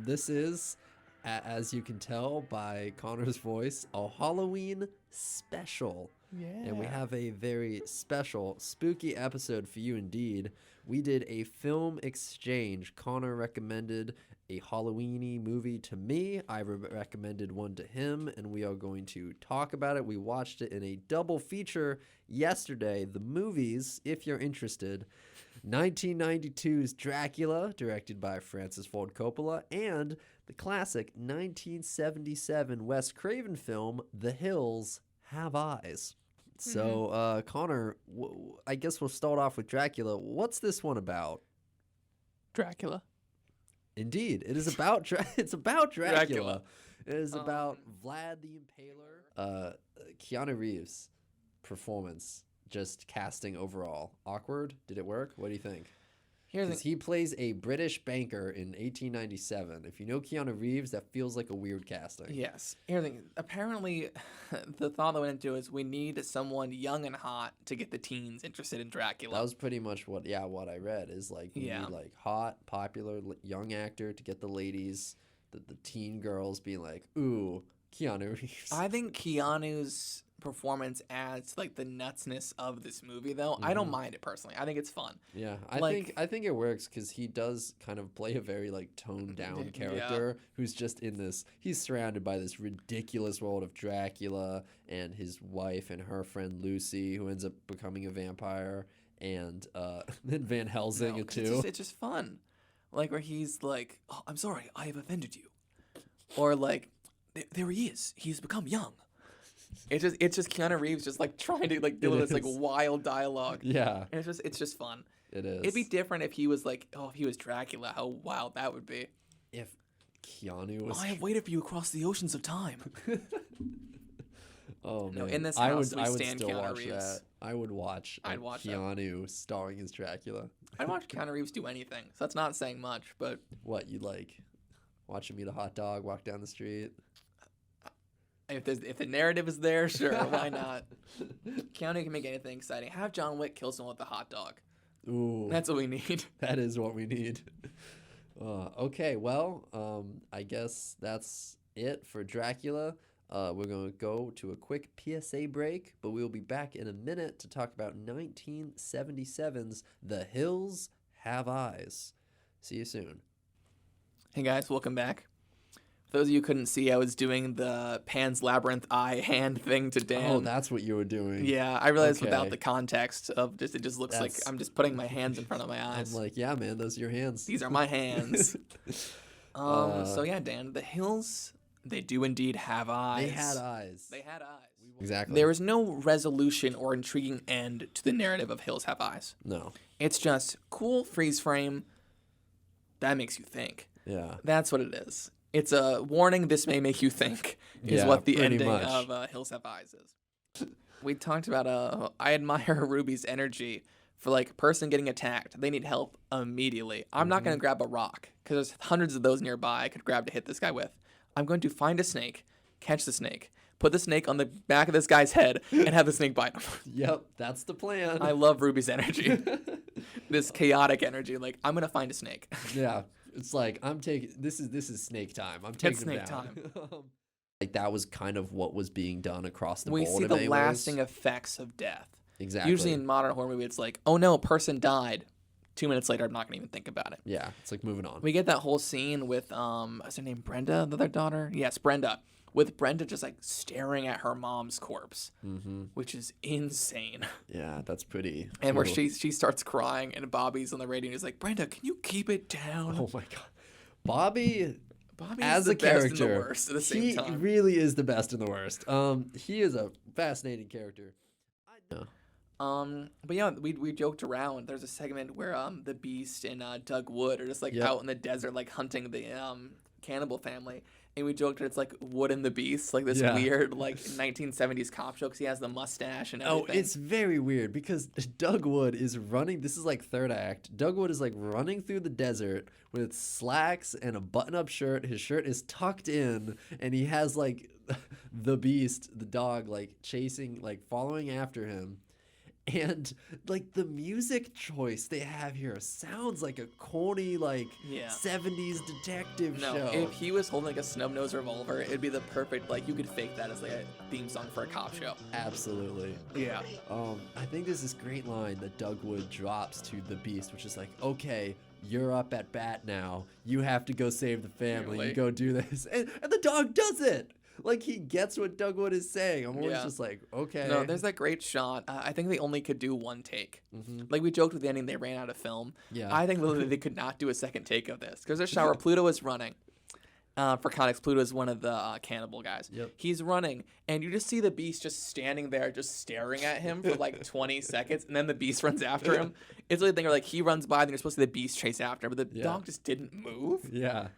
This is, as you can tell by Connor's voice, a Halloween special. Yeah. And we have a very special, spooky episode for you indeed. We did a film exchange. Connor recommended a Halloween-y movie to me. I recommended one to him, and we are going to talk about it. We watched it in a double feature yesterday. The movies, if you're interested, 1992's Dracula, directed by Francis Ford Coppola, and the classic 1977 Wes Craven film, The Hills Have Eyes. So, Connor, I guess we'll start off with Dracula. What's this one about? Dracula. Indeed, it is about it's about Dracula. Dracula. It is about Vlad the Impaler. Keanu Reeves' performance, just casting overall. Awkward? Did it work? What do you think? Because he plays a British banker in 1897. If you know Keanu Reeves, that feels like a weird casting. Yes. Here's the thing. Apparently, the thought that went into it is we need someone young and hot to get the teens interested in Dracula. That was pretty much what I read is like we need like hot, popular, young actor to get the ladies, the teen girls being like, ooh, Keanu Reeves. I think Keanu's performance adds like the nutsness of this movie though. I don't mind it personally. I think it's fun. Yeah, I think it works because he does kind of play a very like toned down character who's just in this. He's surrounded by this ridiculous world of Dracula and his wife and her friend Lucy, who ends up becoming a vampire, and then Van Helsing too. It's just fun, like where he's like, "Oh, I'm sorry, I have offended you," or like, "There he is. He's become young." It's just Keanu Reeves just like trying to like deal with this like wild dialogue. Yeah. And it's just fun. It is. It'd be different if he was like, if he was Dracula, how wild that would be. If Keanu was I have waited for you across the oceans of time. Oh No, man. in this I house would we still stand Keanu watch Reeves. that. I would watch I'd watch that. Keanu starring as Dracula. I'd watch Keanu Reeves do anything. So that's not saying much, but What, you'd like watch him eat a hot dog, walk down the street? if the narrative is there, sure, why not? Keanu can make anything exciting. Have John Wick kill someone with a hot dog. Ooh. That's what we need. That is what we need. Okay, well, I guess that's it for Dracula. We're going to go to a quick PSA break, but we'll be back in a minute to talk about 1977's The Hills Have Eyes. See you soon. Hey guys, welcome back. For those of you who couldn't see, I was doing the Pan's Labyrinth eye hand thing to Dan. Oh, that's what you were doing. Yeah, I realized Okay. without the context of just, it just looks like I'm just putting my hands in front of my I'm eyes. like, yeah, man, those are your hands. These are my hands. So yeah, Dan, the hills, they do indeed have eyes. They had eyes. They had eyes. Exactly. There is no resolution or intriguing end to the narrative of Hills Have Eyes. No. It's just cool freeze frame. That makes you think. Yeah. That's what it is. It's a warning. This may make you think. Is Yeah, what the pretty ending much. of Hills Have Eyes is. We talked about. I admire Ruby's energy for like person getting attacked. They need help immediately. I'm not gonna grab a rock because there's hundreds of those nearby I could grab to hit this guy with. I'm going to find a snake, catch the snake, put the snake on the back of this guy's head, and have the snake bite him. Yep, that's the plan. I love Ruby's energy. This chaotic energy. Like I'm gonna find a snake. Yeah. It's like I'm taking this is snake time. I'm taking It's him snake down. time. Like that was kind of what was being done across the We board. see in the many lasting ways. effects of death. Exactly. Usually in modern horror movie, it's like, oh no, a person died. 2 minutes later, I'm not gonna even think about it. Yeah, it's like moving on. We get that whole scene with what's her name, Brenda, the other daughter. Yes, Brenda. With Brenda just like staring at her mom's corpse, which is insane. Yeah, that's pretty. And where cool. she starts crying, and Bobby's on the radio, and he's like, "Brenda, can you keep it down?" Oh my god, Bobby as the the best and character, the worst at the same he time. really is the best and the worst. He is a fascinating character. I know. But yeah, we joked around. There's a segment where the Beast and Doug Wood are just like Yep. out in the desert, like hunting the cannibal family. And we joked that it's like Wood and the Beast, like this Yeah. weird like 1970s cop show because he has the mustache and everything. Oh, it's very weird because Doug Wood is running. This is like third act. Doug Wood is like running through the desert with slacks and a button-up shirt. His shirt is tucked in, and he has like the Beast, the dog, like chasing, like following after him. And like the music choice they have here sounds like a corny, like Yeah. 70s detective No, show. if he was holding like a snub-nosed revolver, it'd be the perfect, like, you could fake that as like a theme song for a cop show. Absolutely. Yeah. I think there's this great line that Doug Wood drops to the Beast, which is like, okay, you're up at bat now. You have to go save the family. Really? You go do this. And the dog does it. Like, he gets what Doug Wood is saying. I'm always Yeah. just like, okay. No, there's that great shot. I think they only could do one take. Like we joked with the ending, they ran out of film. Yeah. I think literally they could not do a second take of this because there's a shot where Pluto is running. For context, Pluto is one of the cannibal guys. Yep. He's running, and you just see the Beast just standing there, just staring at him for like 20 seconds, and then the Beast runs after him. It's really a thing where like he runs by, and you're supposed to see the Beast chase after him, but the Yeah. dog just didn't move. Yeah.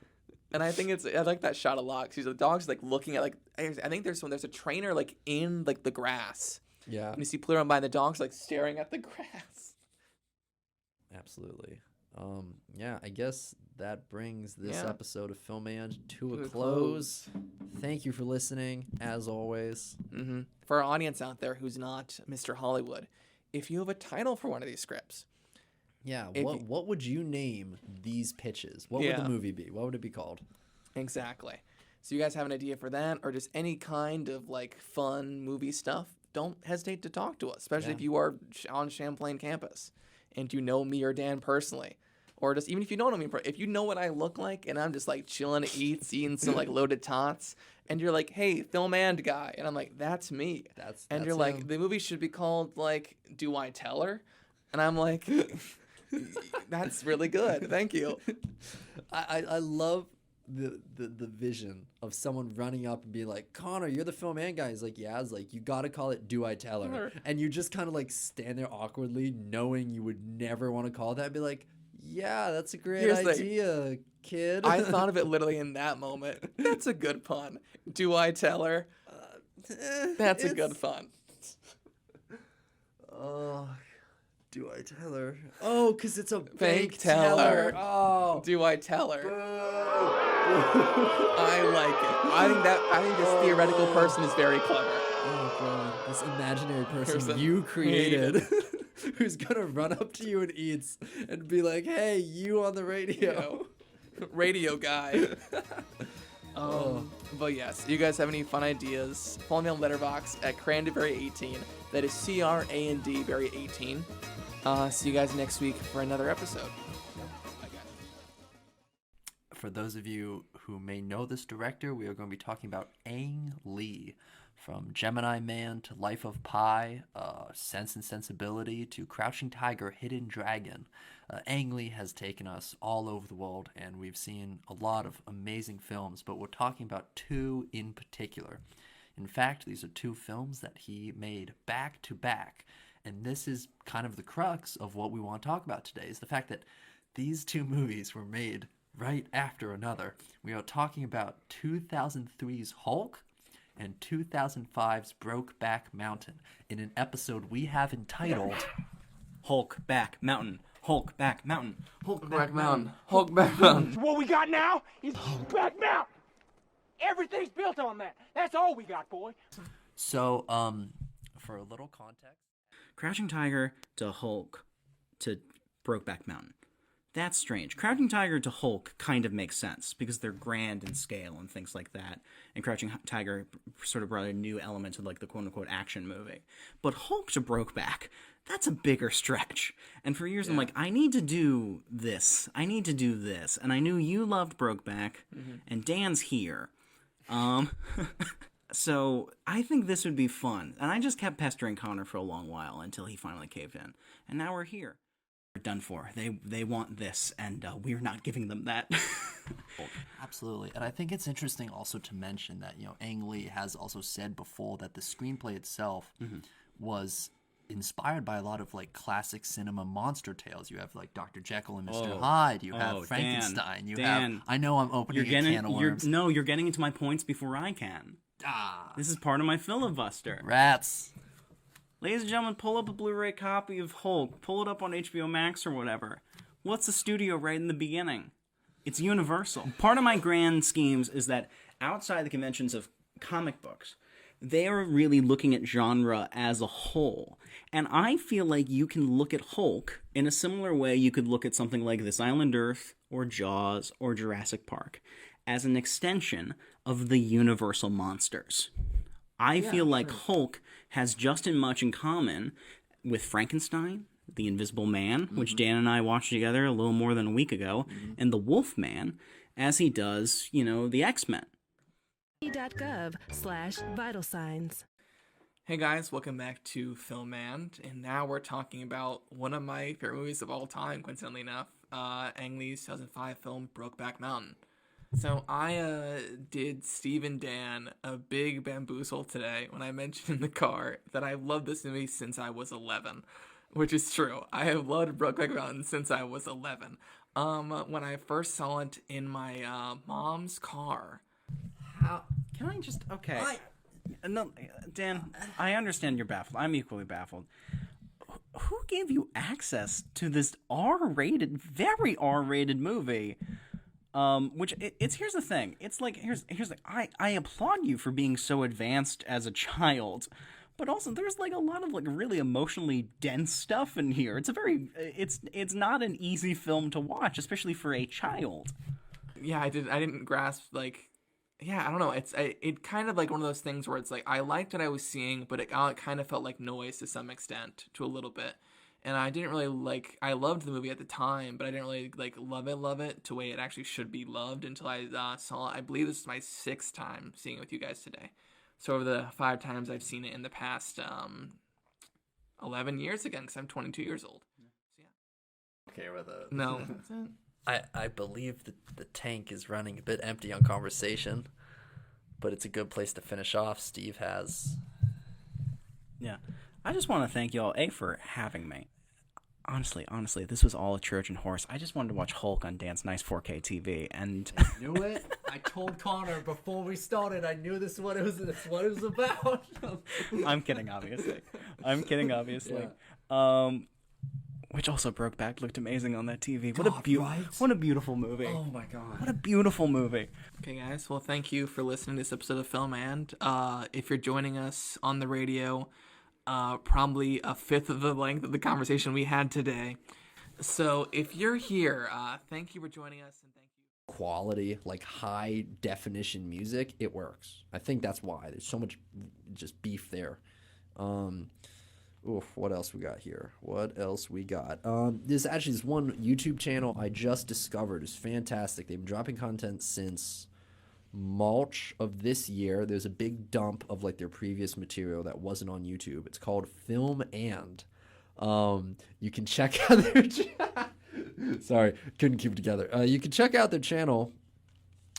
And I think I like that shot a lot because the dog's like looking at like I think there's a trainer like in like the grass. Yeah. And you see Pluto run by, and the dog's like staring at the grass. Absolutely. Yeah, I guess that brings this Yeah. episode of Film and to To a a close. Thank you for listening, as always. For our audience out there who's not Mr. Hollywood, if you have a title for one of these scripts, Yeah, If what you- what would you name these pitches? What would Yeah. the movie be? What would it be called? exactly. So you guys have an idea for that, or just any kind of like fun movie stuff, don't hesitate to talk to us, especially Yeah. if you are on Champlain campus and you know me or Dan personally. Or just even if you don't know me, if you know what I look like and I'm just like chilling eating some like loaded tots, and you're like, hey, Film and guy, and I'm like, that's me. And you're like, him. the movie should be called like, Do I Tell Her? And I'm like, that's really good. Thank you. I love the vision of someone running up and being like, Connor, you're the Film and guy. He's like, yeah. I was like, you got to call it Do I Tell Her? And you just kind of like stand there awkwardly, knowing you would never want to call that, and be like, yeah, that's a great Here's the- idea, kid. I thought of it literally in that moment. That's a good pun. Do I tell her? That's a good pun. Oh, do I tell her? Oh, because it's a Fake fake teller. teller. Oh. Do I tell her? I like it. I think this theoretical person is very clever. Oh god, this imaginary person Person you created, who's gonna run up to you and eats and be like, "Hey, you on the radio?" Radio guy. But yes, you guys have any fun ideas? Follow me on Letterboxd at Cranberry18. That is CRANDberry18. See you guys next week for another episode. For those of you who may know this director, we are going to be talking about Ang Lee. From Gemini Man to Life of Pi, Sense and Sensibility to Crouching Tiger, Hidden Dragon, Ang Lee has taken us all over the world, and we've seen a lot of amazing films, but we're talking about two in particular. In fact, these are two films that he made back to back, and this is kind of the crux of what we want to talk about today, is the fact that these two movies were made right after another. We are talking about 2003's Hulk and 2005's Brokeback Mountain in an episode we have entitled Hulk back mountain. Hulk back mountain. Hulk back mountain. Hulk back mountain. What we got now is back mountain. Everything's built on that. That's all we got, boy. So, for a little context. Crouching Tiger to Hulk to Brokeback Mountain. That's strange. Crouching Tiger to Hulk kind of makes sense because they're grand in scale and things like that. And Crouching Tiger sort of brought a new element to like the quote-unquote action movie. But Hulk to Brokeback, that's a bigger stretch. And for years I'm like, I need to do this. I need to do this. And I knew you loved Brokeback, and Dan's here. So I think this would be fun. And I just kept pestering Connor for a long while until he finally caved in. And now we're here. We're done for. They want this, and we're not giving them that. Absolutely. And I think it's interesting also to mention that, Ang Lee has also said before that the screenplay itself was inspired by a lot of like classic cinema monster tales. You have like Dr. Jekyll and Mr. Hyde. You have Frankenstein. Dan, I know I'm opening a can of worms. You're getting into my points before I can. This is part of my filibuster. Rats. Ladies and gentlemen, pull up a Blu-ray copy of Hulk. Pull it up on HBO Max or whatever. What's the studio right in the beginning? It's Universal. Part of my grand schemes is that outside the conventions of comic books, they are really looking at genre as a whole. And I feel like you can look at Hulk in a similar way you could look at something like This Island Earth or Jaws or Jurassic Park as an extension of the Universal monsters. I feel like Hulk has just as much in common with Frankenstein, the Invisible Man, which Dan and I watched together a little more than a week ago, and the Wolfman, as he does, the X-Men. .gov/vital signs. Hey guys, welcome back to Filmand, and now we're talking about one of my favorite movies of all time, coincidentally enough, Ang Lee's 2005 film Brokeback Mountain. So I did Steve and Dan a big bamboozle today when I mentioned in the car that I've loved this movie since I was 11, which is true. I have loved Brokeback Mountain since I was 11. When I first saw it in my mom's car. How can I just no, Dan, I understand you're baffled. I'm equally baffled. Who gave you access to this R-rated, very R-rated movie? Here's the thing. It's like here's the I applaud you for being so advanced as a child, but also there's like a lot of like really emotionally dense stuff in here. It's not an easy film to watch, especially for a child. Yeah, I didn't grasp I don't know. It kind of like one of those things where it's like I liked what I was seeing, but it kind of felt like noise to some extent, to a little bit. And I didn't really I loved the movie at the time, but I didn't really love it to the way it actually should be loved until I saw it. I believe this is my 6th time seeing it with you guys today. So over the 5 times I've seen it in the past 11 years again, because I'm 22 years old. So yeah. Okay with it. No. I believe that the tank is running a bit empty on conversation, but it's a good place to finish off. Steve has. Yeah. I just want to thank y'all, for having me. Honestly, this was all a Trojan horse. I just wanted to watch Hulk on Dan's nice 4K TV, and I knew it. I told Connor before we started. I knew this is what it was about. I'm kidding, obviously. Yeah. Which also Brokeback looked amazing on that TV. What a beautiful movie. Oh my god. What a beautiful movie. Okay, guys. Well, thank you for listening to this episode of Film And. If you're joining us on the radio, probably a 5th of the length of the conversation we had today. So if you're here, thank you for joining us, and thank you. Quality, like high definition music, it works. I think that's why there's so much just beef there. What else we got here? There's actually this one YouTube channel I just discovered. It's fantastic. They've been dropping content since March of this year. There's a big dump of like their previous material that wasn't on YouTube. It's called Film And. You can check out their sorry, couldn't keep it together. You can check out their channel.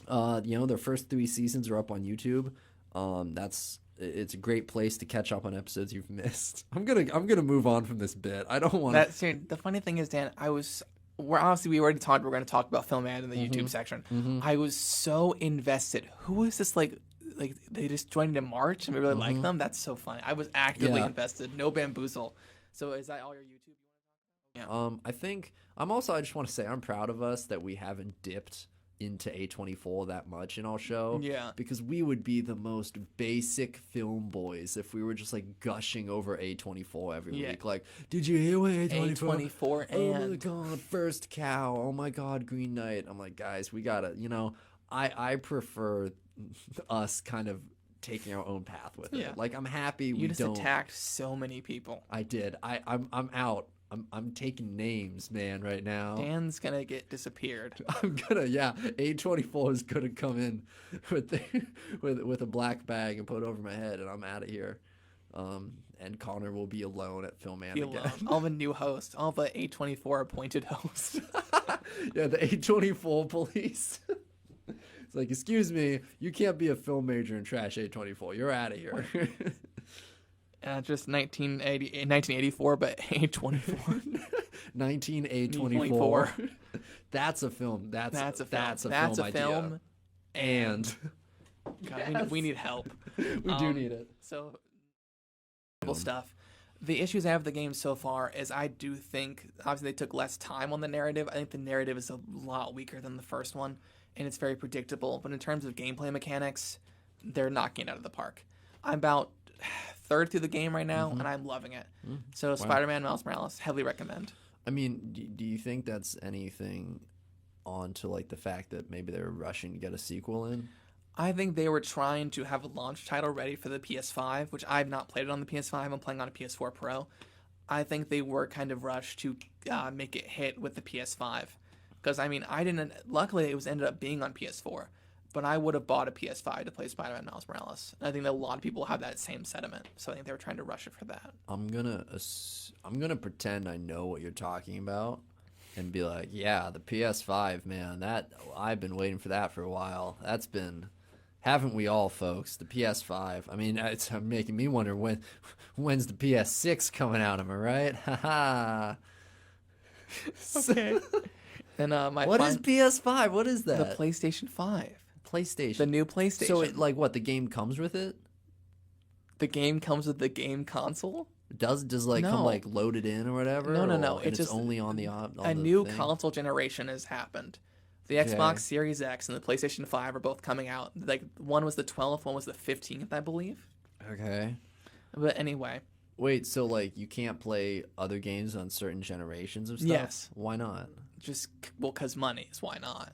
Their first 3 seasons are up on YouTube. It's a great place to catch up on episodes you've missed. I'm gonna move on from this bit. I don't want to. The funny thing is, Dan, we already talked. We're going to talk about Film Ad in the YouTube section. I was so invested. Who is this? Like they just joined in March and we really like them. That's so funny. I was actively invested. No bamboozle. So is that all your YouTube you want to talk about? Yeah. I think I just want to say I'm proud of us that we haven't dipped into A24 that much in our show. Yeah. Because we would be the most basic film boys if we were just like gushing over A24 every week. Like, did you hear what A24? A24 Oh my and god, First Cow. Oh my god, Green Knight. I'm like, guys, we gotta, I prefer us kind of taking our own path with it. Like, I'm happy you we just don't. attacked so many people. I did. I'm out. I'm taking names, man, right now. Dan's gonna get disappeared. I'm gonna, A24 is gonna come in with a black bag and put it over my head, and I'm out of here. And Connor will be alone at Film Man again. I'll have a new host. I'll have an A24 appointed host. Yeah, the A24 police. It's like, excuse me, you can't be a film major and trash A24. You're out of here. Just 1984, but A24. 19A24. That's a film. That's a film. And God, we need help. We do need it. So, stuff. The issues I have with the game so far is I do think, obviously, they took less time on the narrative. I think the narrative is a lot weaker than the first one, and it's very predictable. But in terms of gameplay mechanics, they're knocking it out of the park. I'm about third through the game right now, and I'm loving it. So Spider-Man Miles Morales, heavily recommend. I mean, do you think that's anything on to like the fact that maybe they're rushing to get a sequel in? I think they were trying to have a launch title ready for the PS5, which I've not played it on the PS5. I'm playing on a PS4 Pro. I think they were kind of rushed to make it hit with the PS5. Because, I mean, luckily it ended up being on PS4. But I would have bought a PS5 to play Spider-Man Miles Morales. And I think that a lot of people have that same sentiment. So I think they were trying to rush it for that. I'm gonna pretend I know what you're talking about and be like, yeah, the PS5, man, that I've been waiting for that for a while. That's been, haven't we all, folks? The PS5. I mean, it's making me wonder when's the PS6 coming out. Am I right? Haha. Okay. And what is PS5? What is that? The PlayStation 5. PlayStation. The new PlayStation. So the game comes with it? The game comes with the game console? Does come like loaded in or whatever? No. It's just only on the new console generation has happened. The Xbox Series X and the PlayStation 5 are both coming out. Like, one was the 12th, one was the 15th, I believe. Okay. But anyway. Wait, so like you can't play other games on certain generations of stuff? Yes. Why not? Because money is why not.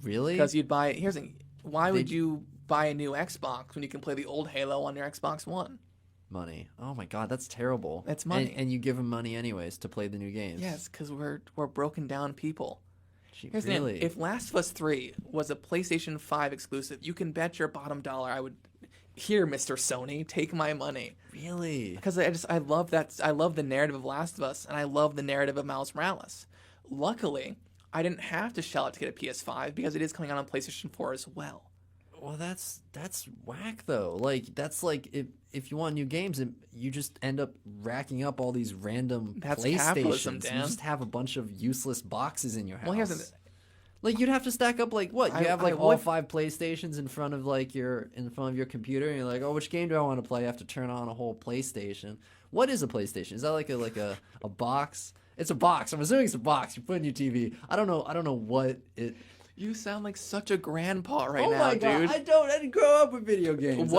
Really? Because you'd buy. Here's the thing. Why would you buy a new Xbox when you can play the old Halo on your Xbox One? Money. Oh my God, that's terrible. That's money. And you give them money anyways to play the new games. Yes, because we're broken down people. Here's really? the thing. If Last of Us 3 was a PlayStation 5 exclusive, you can bet your bottom dollar I would. Here, Mr. Sony, take my money. Really? Because I love that. I love the narrative of Last of Us, and I love the narrative of Miles Morales. Luckily, I didn't have to shell out to get a PS5 because it is coming out on PlayStation 4 as well. Well, that's whack though. Like, that's like if you want new games, you just end up racking up all these random PlayStations. Dan. You just have a bunch of useless boxes in your house. Well, here's the like you'd have to stack up like what? You have like all 5 PlayStations in front of your computer, and you're like, oh, which game do I want to play? I have to turn on a whole PlayStation. What is a PlayStation? Is that like a box? It's a box. I'm assuming it's a box. You put in your TV. I don't know what it. You sound like such a grandpa now, oh my God, dude. I didn't grow up with video games.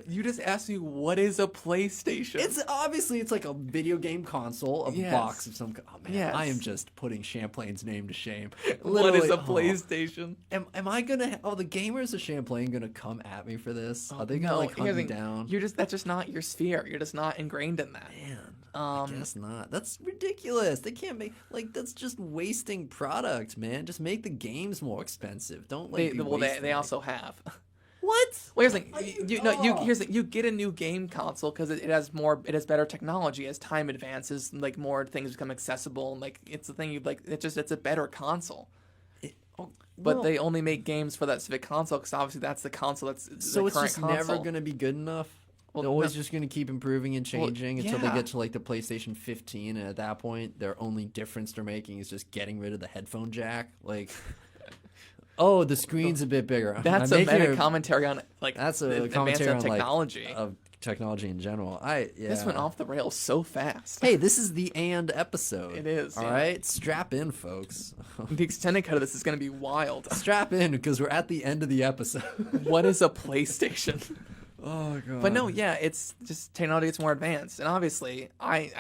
You just asked me what is a PlayStation? It's like a video game console, box of some kind. Oh man, yes. I am just putting Champlain's name to shame. What is a PlayStation? Am I gonna? Oh, the gamers of Champlain gonna come at me for this? Are they gonna hunt me down? That's just not your sphere. You're just not ingrained in that. Man. I guess not. That's ridiculous. They can't make that's just wasting product, man. Just make the games more expensive. Don't they also have. What? Well, here's the thing. You get a new game console because it has better technology as time advances. Like, more things become accessible, and like it's the thing it's a better console. But they only make games for that specific console because obviously that's the console that's so the current it's just console. never gonna be good enough. They're always just going to keep improving and changing until they get to like the PlayStation 15, and at that point, their only difference they're making is just getting rid of the headphone jack. Like, oh, the screen's a bit bigger. That's a meta commentary on that's a commentary on technology. Of technology in general. This went off the rails so fast. Hey, this is the and episode. It is. All right, strap in, folks. The extended cut of this is going to be wild. Strap in because we're at the end of the episode. What is a PlayStation? Oh god. But no, yeah, it's just technology gets more advanced, and obviously, I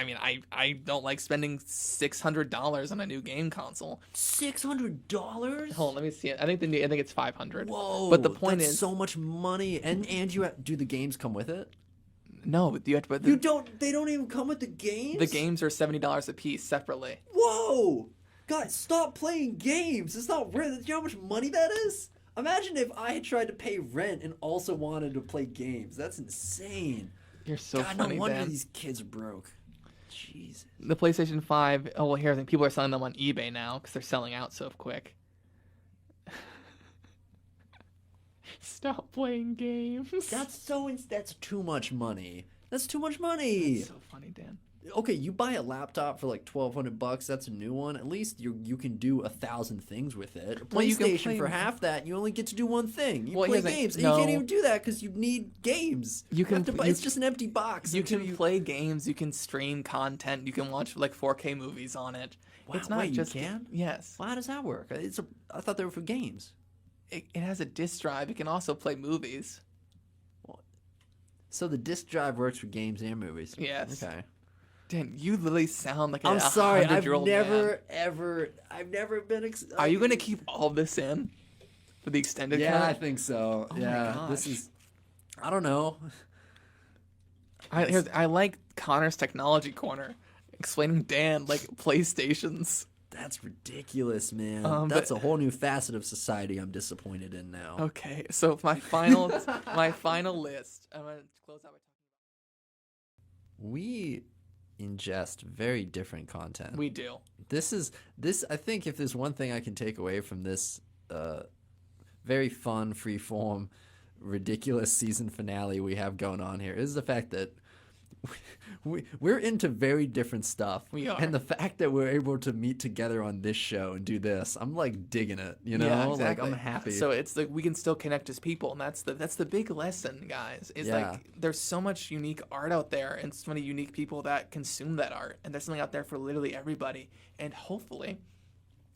don't like spending $600 on a new game console. $600? Hold on, let me see it. I think it's $500. Whoa! But the point that's is, so much money, and do the games come with it? no, you have to. But You don't. They don't even come with the games. The games are $70 a piece separately. Whoa! Guys, stop playing games. It's not worth it. Do you know how much money that is? Imagine if I had tried to pay rent and also wanted to play games. That's insane. You're so God, funny, no wonder Dan. these kids are broke. Jesus. The PlayStation 5. Oh well, here's the thing. People are selling them on eBay now because they're selling out so quick. Stop playing games. That's too much money. That's too much money. So funny, Dan. Okay, you buy a laptop for like $1,200. That's a new one. At least you can do 1,000 things with it. A Well, you can PlayStation play- for half that, you only get to do one thing. You Well, play here's the thing. games, and No. you can't even do that because you need games. You can- have to buy, you- it's just an empty box. You until can play games. You can stream content. You can watch like 4K movies on it. Wow, It's not wait, just you can? Yes. Well, how does that work? I thought they were for games. It has a disc drive. It can also play movies. So the disc drive works for games and movies. Yes. Okay. Dan, you literally sound like I'm a sorry. I've 100-year-old never man. Are you gonna keep all this in for the extended Yeah, cut? I think so. Oh my yeah, this gosh. is. I don't know. I like Connor's technology corner, explaining Dan like PlayStations. That's ridiculous, man. But- That's a whole new facet of society I'm disappointed in now. Okay, so my final list. I'm gonna close out by We ingest very different content. talking. We do. This. I think if there's one thing I can take away from this very fun, free-form, ridiculous season finale we have going on here is the fact that we're into very different stuff. We are. And the fact that we're able to meet together on this show and do this, I'm like digging it, you know? Yeah, exactly. Like I'm happy. So it's like we can still connect as people, and that's the big lesson, guys. Is Yeah. like there's so much unique art out there, and so many unique people that consume that art, and there's something out there for literally everybody. And hopefully,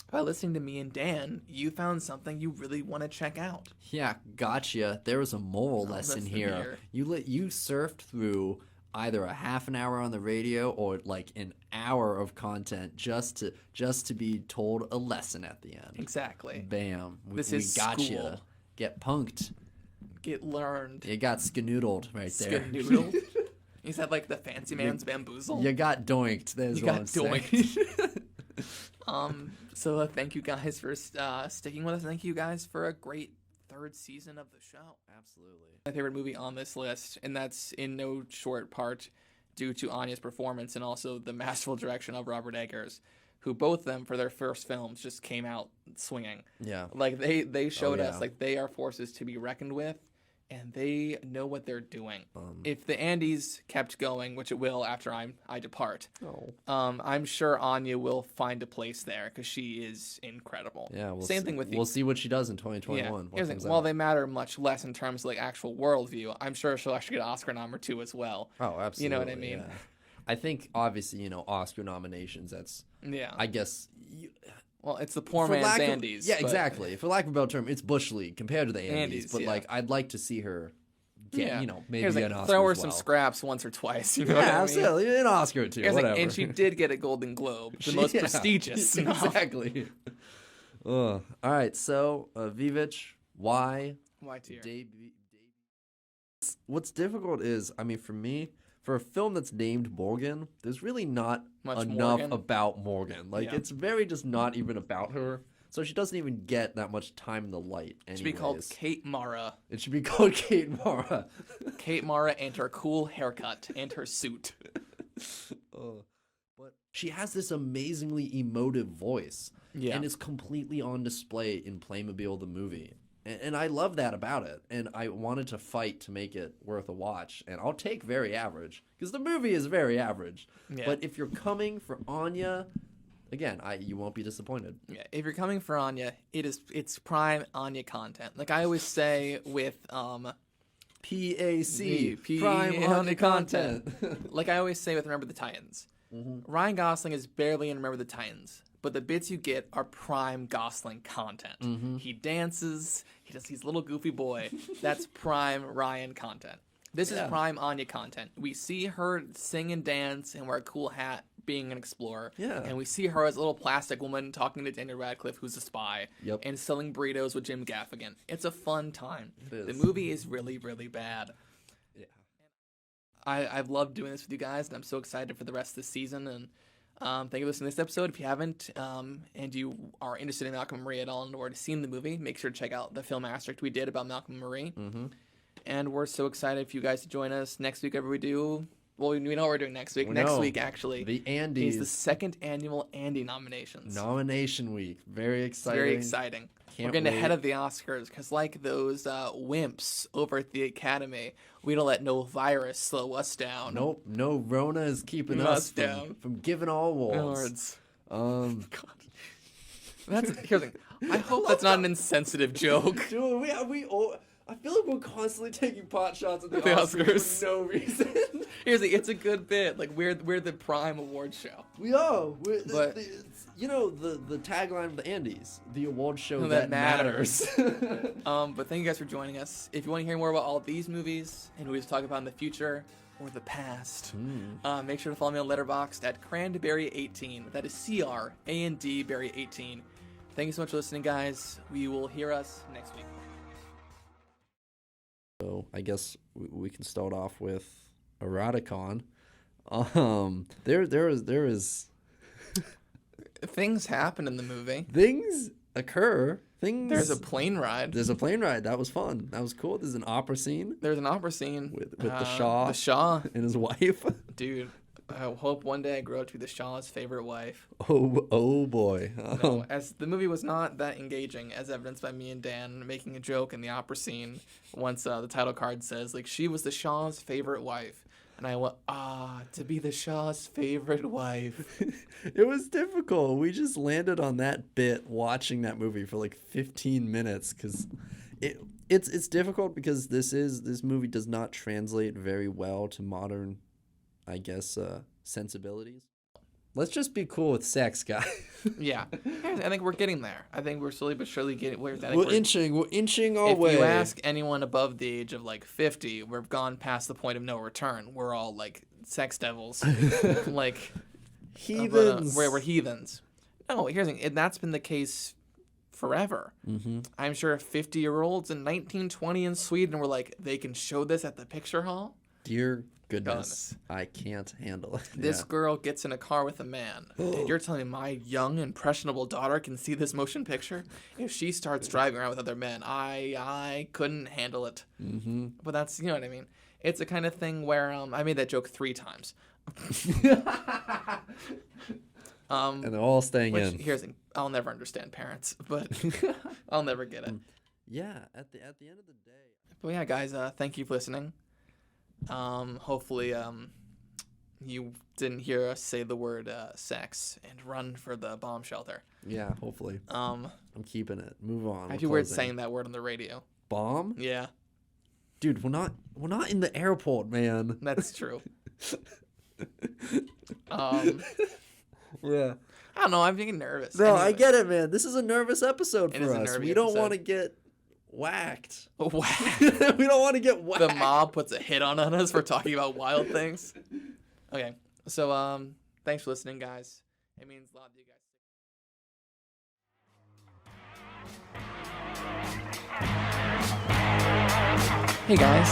by listening to me and Dan, you found something you really want to check out. Yeah, gotcha. There was a moral lesson that's the here. beer. You surfed through either a half an hour on the radio or like an hour of content just to be told a lesson at the end. Exactly. Bam. This we is gotcha. school. Get punked. Get learned. You got skanoodled right there. Skanoodle. Is that like the fancy man's bamboozle? You got doinked. That's You what got I'm saying. doinked. So thank you guys for sticking with us. Thank you guys for a great third season of the show. Absolutely. My favorite movie on this list, and that's in no short part due to Anya's performance and also the masterful direction of Robert Eggers, who both of them for their first films just came out swinging. Yeah. Like they showed yeah. us like they are forces to be reckoned with, and they know what they're doing. If the Andes kept going, which it will after I depart, I'm sure Anya will find a place there because she is incredible. Yeah. Same thing with We'll see what she does in 2021. yeah. what Here's the comes thing. While out. they matter much less in terms of like actual worldview, I'm sure she'll actually get an Oscar nom or two as well. Oh, absolutely. You know what I mean? Yeah. I think obviously, Oscar nominations, that's Yeah. I guess Well, it's the poor for man's lack of- Andes. Yeah, but- exactly. For lack of a better term, it's Bush League compared to the Andes. Andes, But yeah. like, I'd like to see her get, maybe Here's an like, Oscar throw her as some well. scraps once or twice. You know Yeah, what I mean? absolutely, an Oscar too. Here's like, Whatever. and she did get a Golden Globe, the most Yeah. prestigious. you know? Exactly. All right, so Vivich, why? Why tier? What's difficult is, I mean, for me, for a film that's named Morgan, there's really not Much enough Morgan. about Morgan. Like, Yeah. it's very just not even about her. So she doesn't even get that much time in the light. It should be called anyways. Kate Mara. It should be called Kate Mara. Kate Mara and her cool haircut and her suit. But she has this amazingly emotive voice. Yeah. And it's completely on display in Playmobil the movie. And I love that about it. And I wanted to fight to make it worth a watch. And I'll take very average. Because the movie is very average. Yeah. But if you're coming for Anya, again, you won't be disappointed. Yeah, if you're coming for Anya, it's prime Anya content. Like I always say with PAC, Prime on the content. Like I always say with Remember the Titans, Ryan Gosling is barely in Remember the Titans, but the bits you get are prime Gosling content. He dances, he does his little goofy boy. That's prime Ryan content. This is prime Anya content. We see her sing and dance and wear a cool hat being an explorer. Yeah. And we see her as a little plastic woman talking to Daniel Radcliffe, who's a spy, and selling burritos with Jim Gaffigan. It's a fun time. The movie is really, really bad. Yeah. I've loved doing this with you guys, and I'm so excited for the rest of this season. And thank you for listening to this episode. If you haven't, and you are interested in Malcolm and Marie at all and already seen the movie, make sure to check out the film asterisk we did about Malcolm and Marie. And we're so excited for you guys to join us next week. Whatever we do, well, we know what we're doing next week. Next week, actually, the Andes. Is the second annual Andy nominations. Nomination week. Very exciting. Very exciting. We're getting ahead of the Oscars because, like those wimps over at the Academy, we don't let no virus slow us down. Nope. No Rona is keeping us down from giving all awards. God. Here's the thing. I hope that's not an insensitive joke. Dude, I feel like we're constantly taking pot shots at the Oscars for no reason. Here's the thing. It's a good bit. Like we're the prime award show. We are. But the tagline of the Andes, the award show that matters. But thank you guys for joining us. If you want to hear more about all these movies and movies to talk about in the future or the past, make sure to follow me on Letterboxd at Cranberry18. That is CRANDberry18. Thank you so much for listening, guys. We will hear us next week. So I guess we can start off with Eroticon. There is things happen in the movie. Things occur. There's a plane ride. That was fun. That was cool. There's an opera scene. There's an opera scene with the Shah. The Shah and his wife. Dude, I hope one day I grow up to be the Shah's favorite wife. Oh boy. No, as the movie was not that engaging, as evidenced by me and Dan making a joke in the opera scene once the title card says, like, she was the Shah's favorite wife. And I went, to be the Shah's favorite wife. It was difficult. We just landed on that bit watching that movie for like 15 minutes because it's difficult because this movie does not translate very well to modern, I guess, sensibilities. Let's just be cool with sex, guys. Yeah, I think we're getting there. I think we're slowly but surely getting. We're inching our way. If you ask anyone above the age of like 50, we've gone past the point of no return. We're all like sex devils, like heathens. We're heathens. No, here's the thing. And that's been the case forever. I'm sure 50-year-olds in 1920 in Sweden were like, they can show this at the picture hall. Dear goodness, I can't handle it. This girl gets in a car with a man, and you're telling me my young, impressionable daughter can see this motion picture? If she starts driving around with other men, I couldn't handle it. But that's, you know what I mean? It's a kind of thing where I made that joke 3 times. And they're all staying in. Here's the thing. I'll never understand parents, but I'll never get it. Yeah, at the end of the day. But yeah, guys, thank you for listening. Hopefully, you didn't hear us say the word sex and run for the bomb shelter. Yeah, hopefully. I'm keeping it. Move on. I feel weird saying that word on the radio. Bomb? Yeah. Dude, we're not in the airport, man. That's true. Yeah. I don't know. I'm getting nervous. No, anyway. I get it, man. This is a nervous episode for us. We don't want to get whacked. We don't want to get whacked. The mob puts a hit on us for talking about wild things. Okay. So, thanks for listening, guys. It means a lot to you guys. Hey, guys.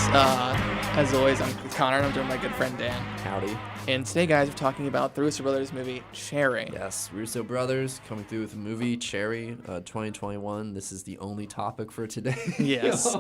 As always, I'm Connor, and I'm doing my good friend Dan. Howdy. And today, guys, we're talking about the Russo Brothers movie, Cherry. Yes, Russo Brothers coming through with a movie, Cherry, 2021. This is the only topic for today. Yes.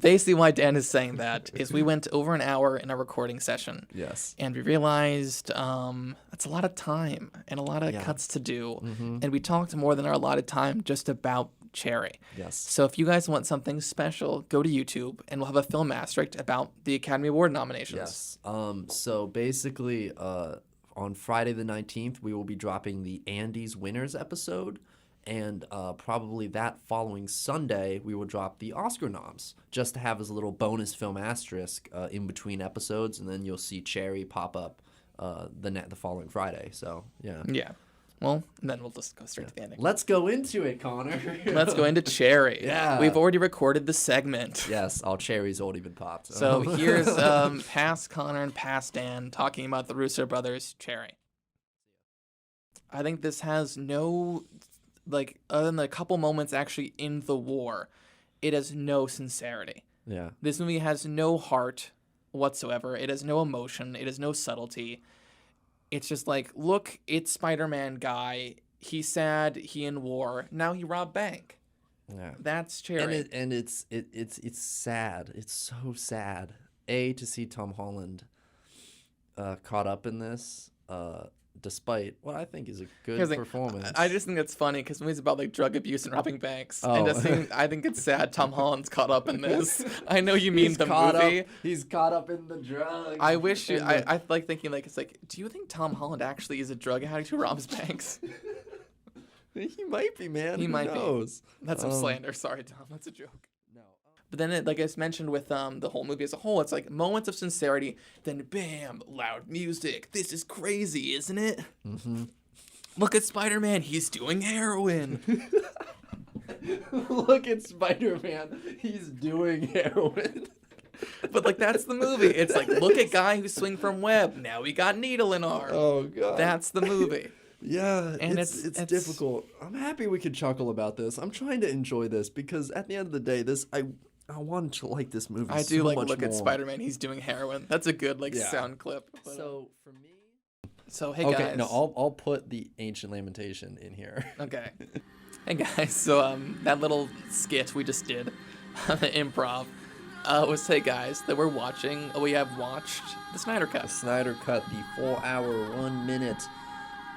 Basically, why Dan is saying that is we went over an hour in a recording session. Yes. And we realized that's a lot of time and a lot of cuts to do. And we talked more than our allotted time just about Cherry. Yes. So if you guys want something special, go to YouTube and we'll have a film asterisk about the Academy Award nominations. Yes. So basically, on Friday the 19th, we will be dropping the Andy's Winners episode. And probably that following Sunday, we will drop the Oscar noms, just to have as a little bonus film asterisk in between episodes, and then you'll see Cherry pop up the following Friday. So, yeah. Yeah. Well, then we'll just go straight to the ending. Let's go into it, Connor. Let's go into Cherry. Yeah. We've already recorded the segment. Yes, all Cherry's already been popped. So here's past Connor and past Dan talking about the Russo brothers, Cherry. I think this has no, like, other than a couple moments actually in the war, it has no sincerity. Yeah. This movie has no heart whatsoever. It has no emotion. It has no subtlety. It's just like, look, it's Spider-Man guy. He's sad. He in war. Now he robbed bank. Yeah. That's Cherry. And it's sad. It's so sad. To see Tom Holland caught up in this, despite what I think is a good performance. I just think it's funny because the movie's about like drug abuse and robbing banks. Oh. And I think it's sad Tom Holland's caught up in this. I know you mean the movie. He's caught up in the drugs. I wish you. I like thinking like it's like. Do you think Tom Holland actually is a drug addict who robs banks? He might be, man. He might be. That's some slander. Sorry, Tom. That's a joke. No. But then, like I mentioned with the whole movie as a whole, it's like moments of sincerity, then bam, loud music. This is crazy, isn't it? Mm-hmm. Look at Spider-Man. He's doing heroin. Look at Spider-Man. He's doing heroin. But, like, that's the movie. It's like, look at guy who swing from web. Now we got needle in arm. Oh, God. That's the movie. Yeah, and it's difficult. I'm happy we could chuckle about this. I'm trying to enjoy this because at the end of the day, I wanted to like this movie. I do so like much look more. at Spider-Man. He's doing heroin. That's a good sound clip. But, so for me, hey okay, guys. no, I'll put the Ancient Lamentation in here. Okay. Hey guys, so that little skit we just did, the improv, was hey guys that we have watched the Snyder Cut. The Snyder Cut, the 4-hour, 1-minute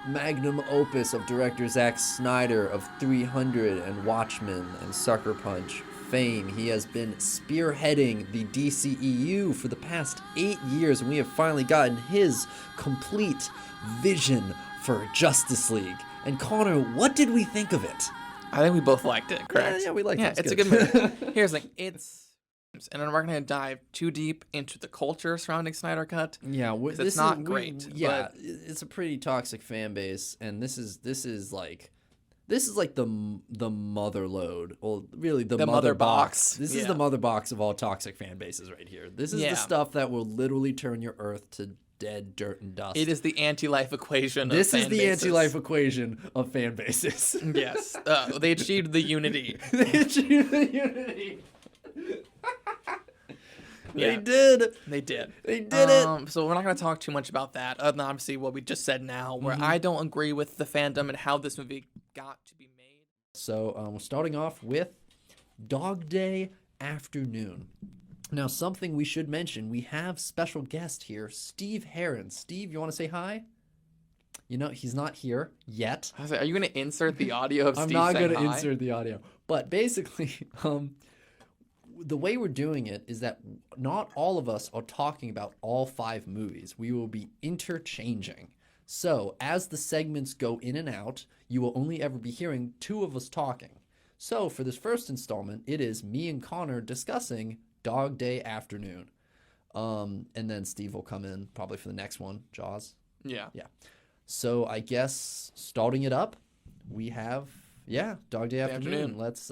magnum opus of director Zack Snyder of 300 and Watchmen and Sucker Punch fame. He has been spearheading the DCEU for the past 8 years, and we have finally gotten his complete vision for Justice League. And Connor, what did we think of it? I think we both liked it, correct? Yeah, we liked it. It's a good movie. Here's the thing, and then we're going to dive too deep into the culture surrounding Snyder Cut. Yeah, it's not great. Yeah, it's a pretty toxic fan base, and this is like the mother load, or really the mother box. This is the mother box of all toxic fan bases right here. This is the stuff that will literally turn your earth to dead dirt and dust. It is the anti-life equation. This is the anti-life equation of fan bases. Yes, they achieved the unity. They achieved the unity. They did. They did it. So we're not going to talk too much about that, other than obviously what we just said now, where I don't agree with the fandom and how this movie got to be made. So we're starting off with Dog Day Afternoon. Now, something we should mention, we have special guest here, Steve Herron. Steve, you want to say hi? You know, he's not here yet. I was like, are you going to insert the audio of Steve saying hi? I'm not going to insert the audio. But basically, the way we're doing it is that not all of us are talking about all 5 movies. We will be interchanging. So as the segments go in and out, you will only ever be hearing 2 of us talking. So for this first installment, it is me and Connor discussing Dog Day Afternoon. And then Steve will come in probably for the next one, Jaws. Yeah. So I guess starting it up, we have Dog Day Afternoon. Let's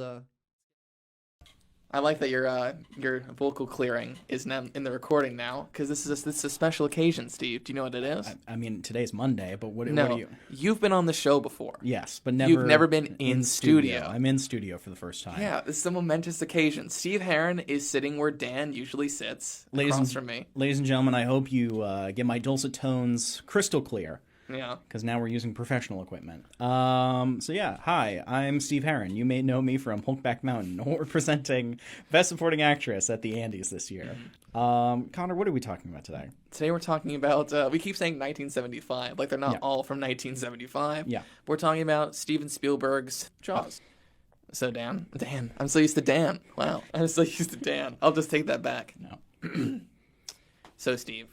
I like that your vocal clearing is now in the recording now, because this is a special occasion, Steve. Do you know what it is? I mean, today's Monday, but what no, are you? You've been on the show before. Yes, but never. You've never been in studio. I'm in studio for the first time. Yeah, this is a momentous occasion. Steve Herron is sitting where Dan usually sits, across from me. Ladies and gentlemen, I hope you get my dulcet tones crystal clear. Yeah. Because now we're using professional equipment. Hi, I'm Steve Herron. You may know me from Hulkback Mountain, or presenting Best Supporting Actress at the Andes this year. Connor, what are we talking about today? Today we're talking about, we keep saying 1975, like they're not all from 1975. Yeah. We're talking about Steven Spielberg's Jaws. So Dan, I'm so used to Dan. Wow, I'm so used to Dan. I'll just take that back. No. So Steve.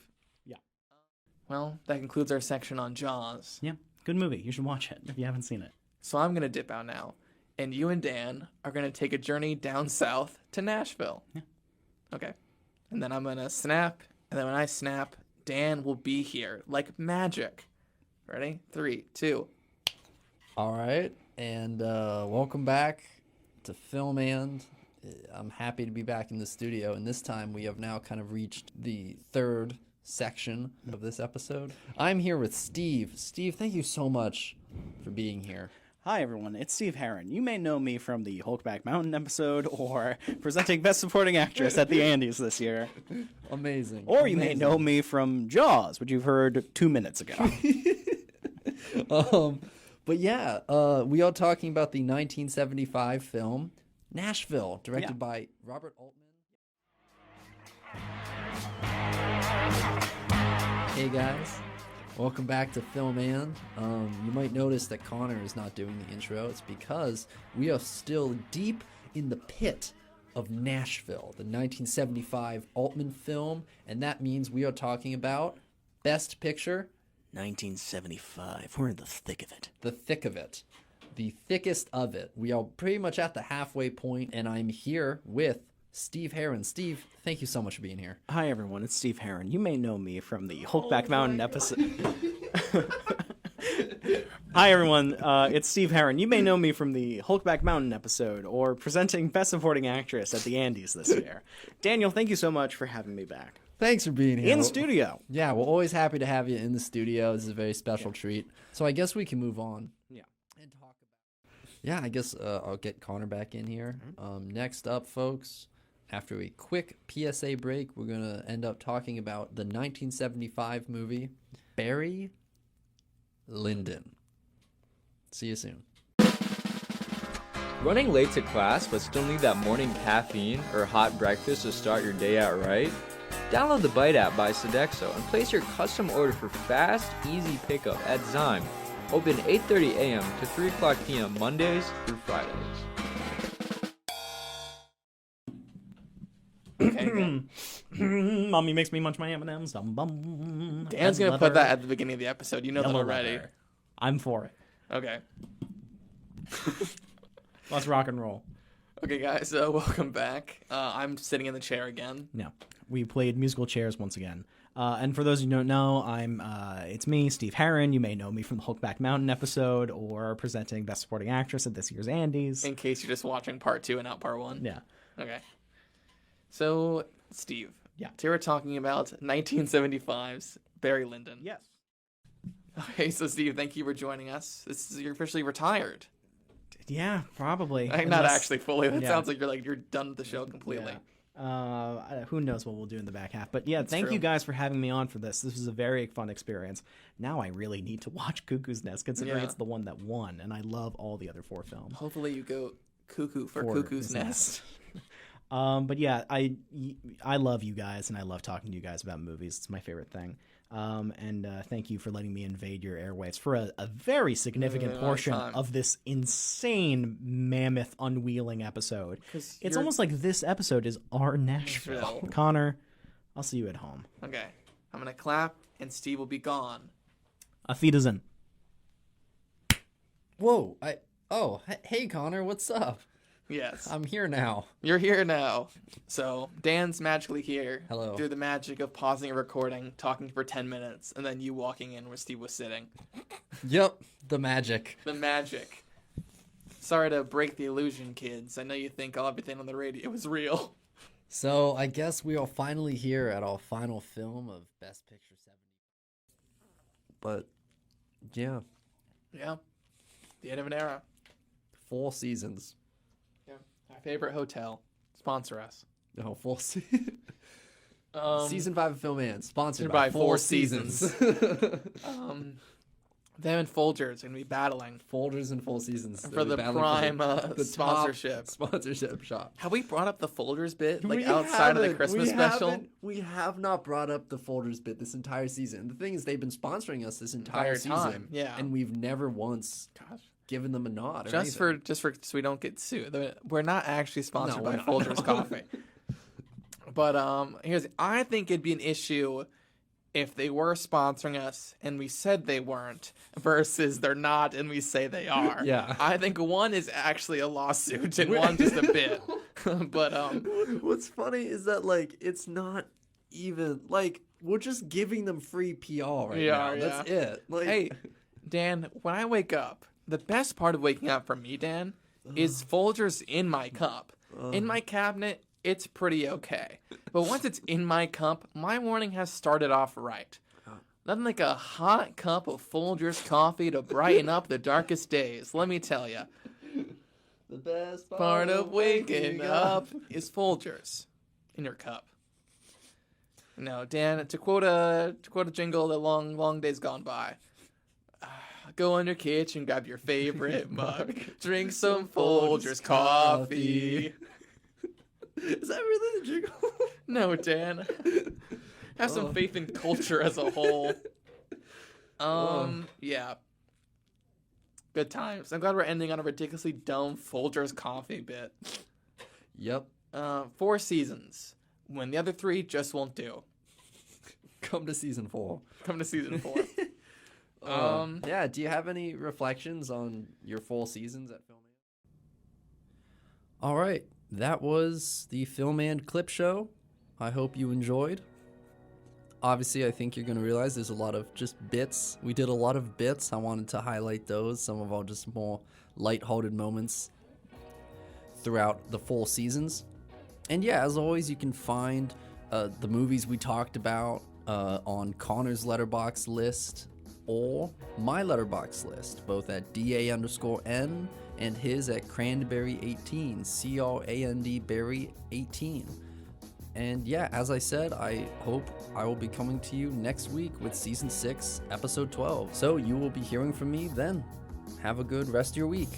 Well, that concludes our section on Jaws. Yeah, good movie. You should watch it if you haven't seen it. So I'm going to dip out now. And you and Dan are going to take a journey down south to Nashville. Yeah. Okay. And then I'm going to snap. And then when I snap, Dan will be here like magic. Ready? 3, 2. All right, and welcome back to Film and. I'm happy to be back in the studio, and this time we have now kind of reached the third section of this episode. I'm here with Steve. Steve, thank you so much for being here. Hi, everyone. It's 𝗱𝗱𝗃. You may know me from the 𝗱𝗱𝗃𝗃 Mountain episode or presenting Best Supporting Actress at the Andes this year. Amazing. Or you may know me from Jaws, which you've heard 2 minutes ago. But yeah, we are talking about the 1975 film Nashville, directed by Robert Altman. Hey guys, welcome back to Film and. You might notice that Connor is not doing the intro. It's because we are still deep in the pit of Nashville, the 1975 Altman film, and that means we are talking about Best Picture 1975. We're in the thick of it. The thick of it. The thickest of it. We are pretty much at the halfway point, and I'm here with Steve Herron. Steve, thank you so much for being here. Hi, everyone. It's Steve Herron. You may know me from the 𝗱𝗱𝗃𝗃 Mountain episode. Hi, everyone. It's Steve Herron. You may know me from the 𝗱𝗃𝗃𝗃 Mountain episode or presenting Best Supporting Actress at the Andes this year. Daniel, thank you so much for having me back. Thanks for being here. In studio. Yeah, we're always happy to have you in the studio. This is a very special treat. So I guess we can move on. Yeah. And talk about. Yeah, I guess I'll get Connor back in here. Next up, folks, after a quick PSA break, we're going to end up talking about the 1975 movie Barry Lyndon. See you soon. Running late to class but still need that morning caffeine or hot breakfast to start your day out right? Download the Bite app by Sodexo and place your custom order for fast, easy pickup at Zyme. Open 8:30 a.m. to 3 o'clock p.m. Mondays through Fridays. Okay. Mommy makes me munch my M&Ms. Dan's going to put that at the beginning of the episode. You know that Yellow already. leather. I'm for it. Okay. Let's rock and roll. Okay, guys, welcome back. I'm sitting in the chair again. No, we played musical chairs once again. And for those who don't know, it's me, Steve Herron. You may know me from the 𝗱𝗱𝗃𝗃 Mountain episode or presenting Best Supporting Actress at this year's Andes. In case you're just watching part 2 and not part 1. Yeah. Okay. So, Steve. Yeah. Today we're talking about 1975's Barry Lyndon. Yes. Okay, so Steve, thank you for joining us. You're officially retired. Yeah, probably. Not actually fully. That sounds like you're done with the show completely. Yeah. Who knows what we'll do in the back half. But yeah, That's thank true. you guys for having me on for this. This was a very fun experience. Now I really need to watch Cuckoo's Nest, considering it's the one that won, and I love all the other 4 films. Hopefully you go cuckoo for Cuckoo's Nest. But yeah, I love you guys, and I love talking to you guys about movies. It's my favorite thing. And thank you for letting me invade your airways for a very significant portion of this insane, mammoth, unwheeling episode. It's almost like this episode is our Nashville. Connor, I'll see you at home. Okay. I'm going to clap, and Steve will be gone. Auf Wiedersehen. Whoa. Hey, Connor, what's up? Yes. I'm here now. You're here now. So, Dan's magically here. Hello. Through the magic of pausing a recording, talking for 10 minutes, and then you walking in where Steve was sitting. Yep. The magic. The magic. Sorry to break the illusion, kids. I know you think everything on the radio was real. So, I guess we are finally here at our final film of Best Picture 70. But, yeah. Yeah. The end of an era. 4 seasons. Our favorite hotel. Sponsor us. No, full season. Season 5 of Film and sponsored by 4 seasons. Them and Folgers are going to be battling. Folgers and 4 seasons. For the prime the sponsorship. Sponsorship shop. Have we brought up the Folgers bit outside of the Christmas special? We have not brought up the Folgers bit this entire season. The thing is, they've been sponsoring us this entire season. Time. Yeah. And we've never once given them a nod. Or just for so we don't get sued. We're not actually sponsored by Folgers Coffee. But I think it'd be an issue if they were sponsoring us and we said they weren't versus they're not and we say they are. Yeah. I think one is actually a lawsuit and one just a bit. But what's funny is that like it's not even like we're just giving them free PR right now. That's it. Like, hey, Dan, when I wake up, the best part of waking up for me, Dan, is Folgers in my cup. In my cabinet, it's pretty okay. But once it's in my cup, my morning has started off right. Nothing like a hot cup of Folgers coffee to brighten up the darkest days, let me tell you. The best part of waking up is Folgers in your cup. No, Dan, to quote a jingle, the long days gone by. Go in your kitchen, grab your favorite mug, drink some Folgers coffee. Is that really the jingle? No, Dan. Have some faith in culture as a whole. Yeah. Good times. I'm glad we're ending on a ridiculously dumb Folgers coffee bit. Yep. 4 seasons. When the other 3 just won't do. Come to season 4. Come to season 4. Yeah, do you have any reflections on your 4 seasons at Film and? All right, that was the Film and Clip Show. I hope you enjoyed. Obviously, I think you're going to realize there's a lot of just bits. We did a lot of bits. I wanted to highlight those, some of our just more lighthearted moments throughout the 4 seasons. And yeah, as always, you can find the movies we talked about on Connor's Letterboxd list or my Letterboxd list, both at DA_N and his at Cranberry18, CRANDberry18. And yeah, as I said, I hope I will be coming to you next week with Season 6, Episode 12. So you will be hearing from me then. Have a good rest of your week.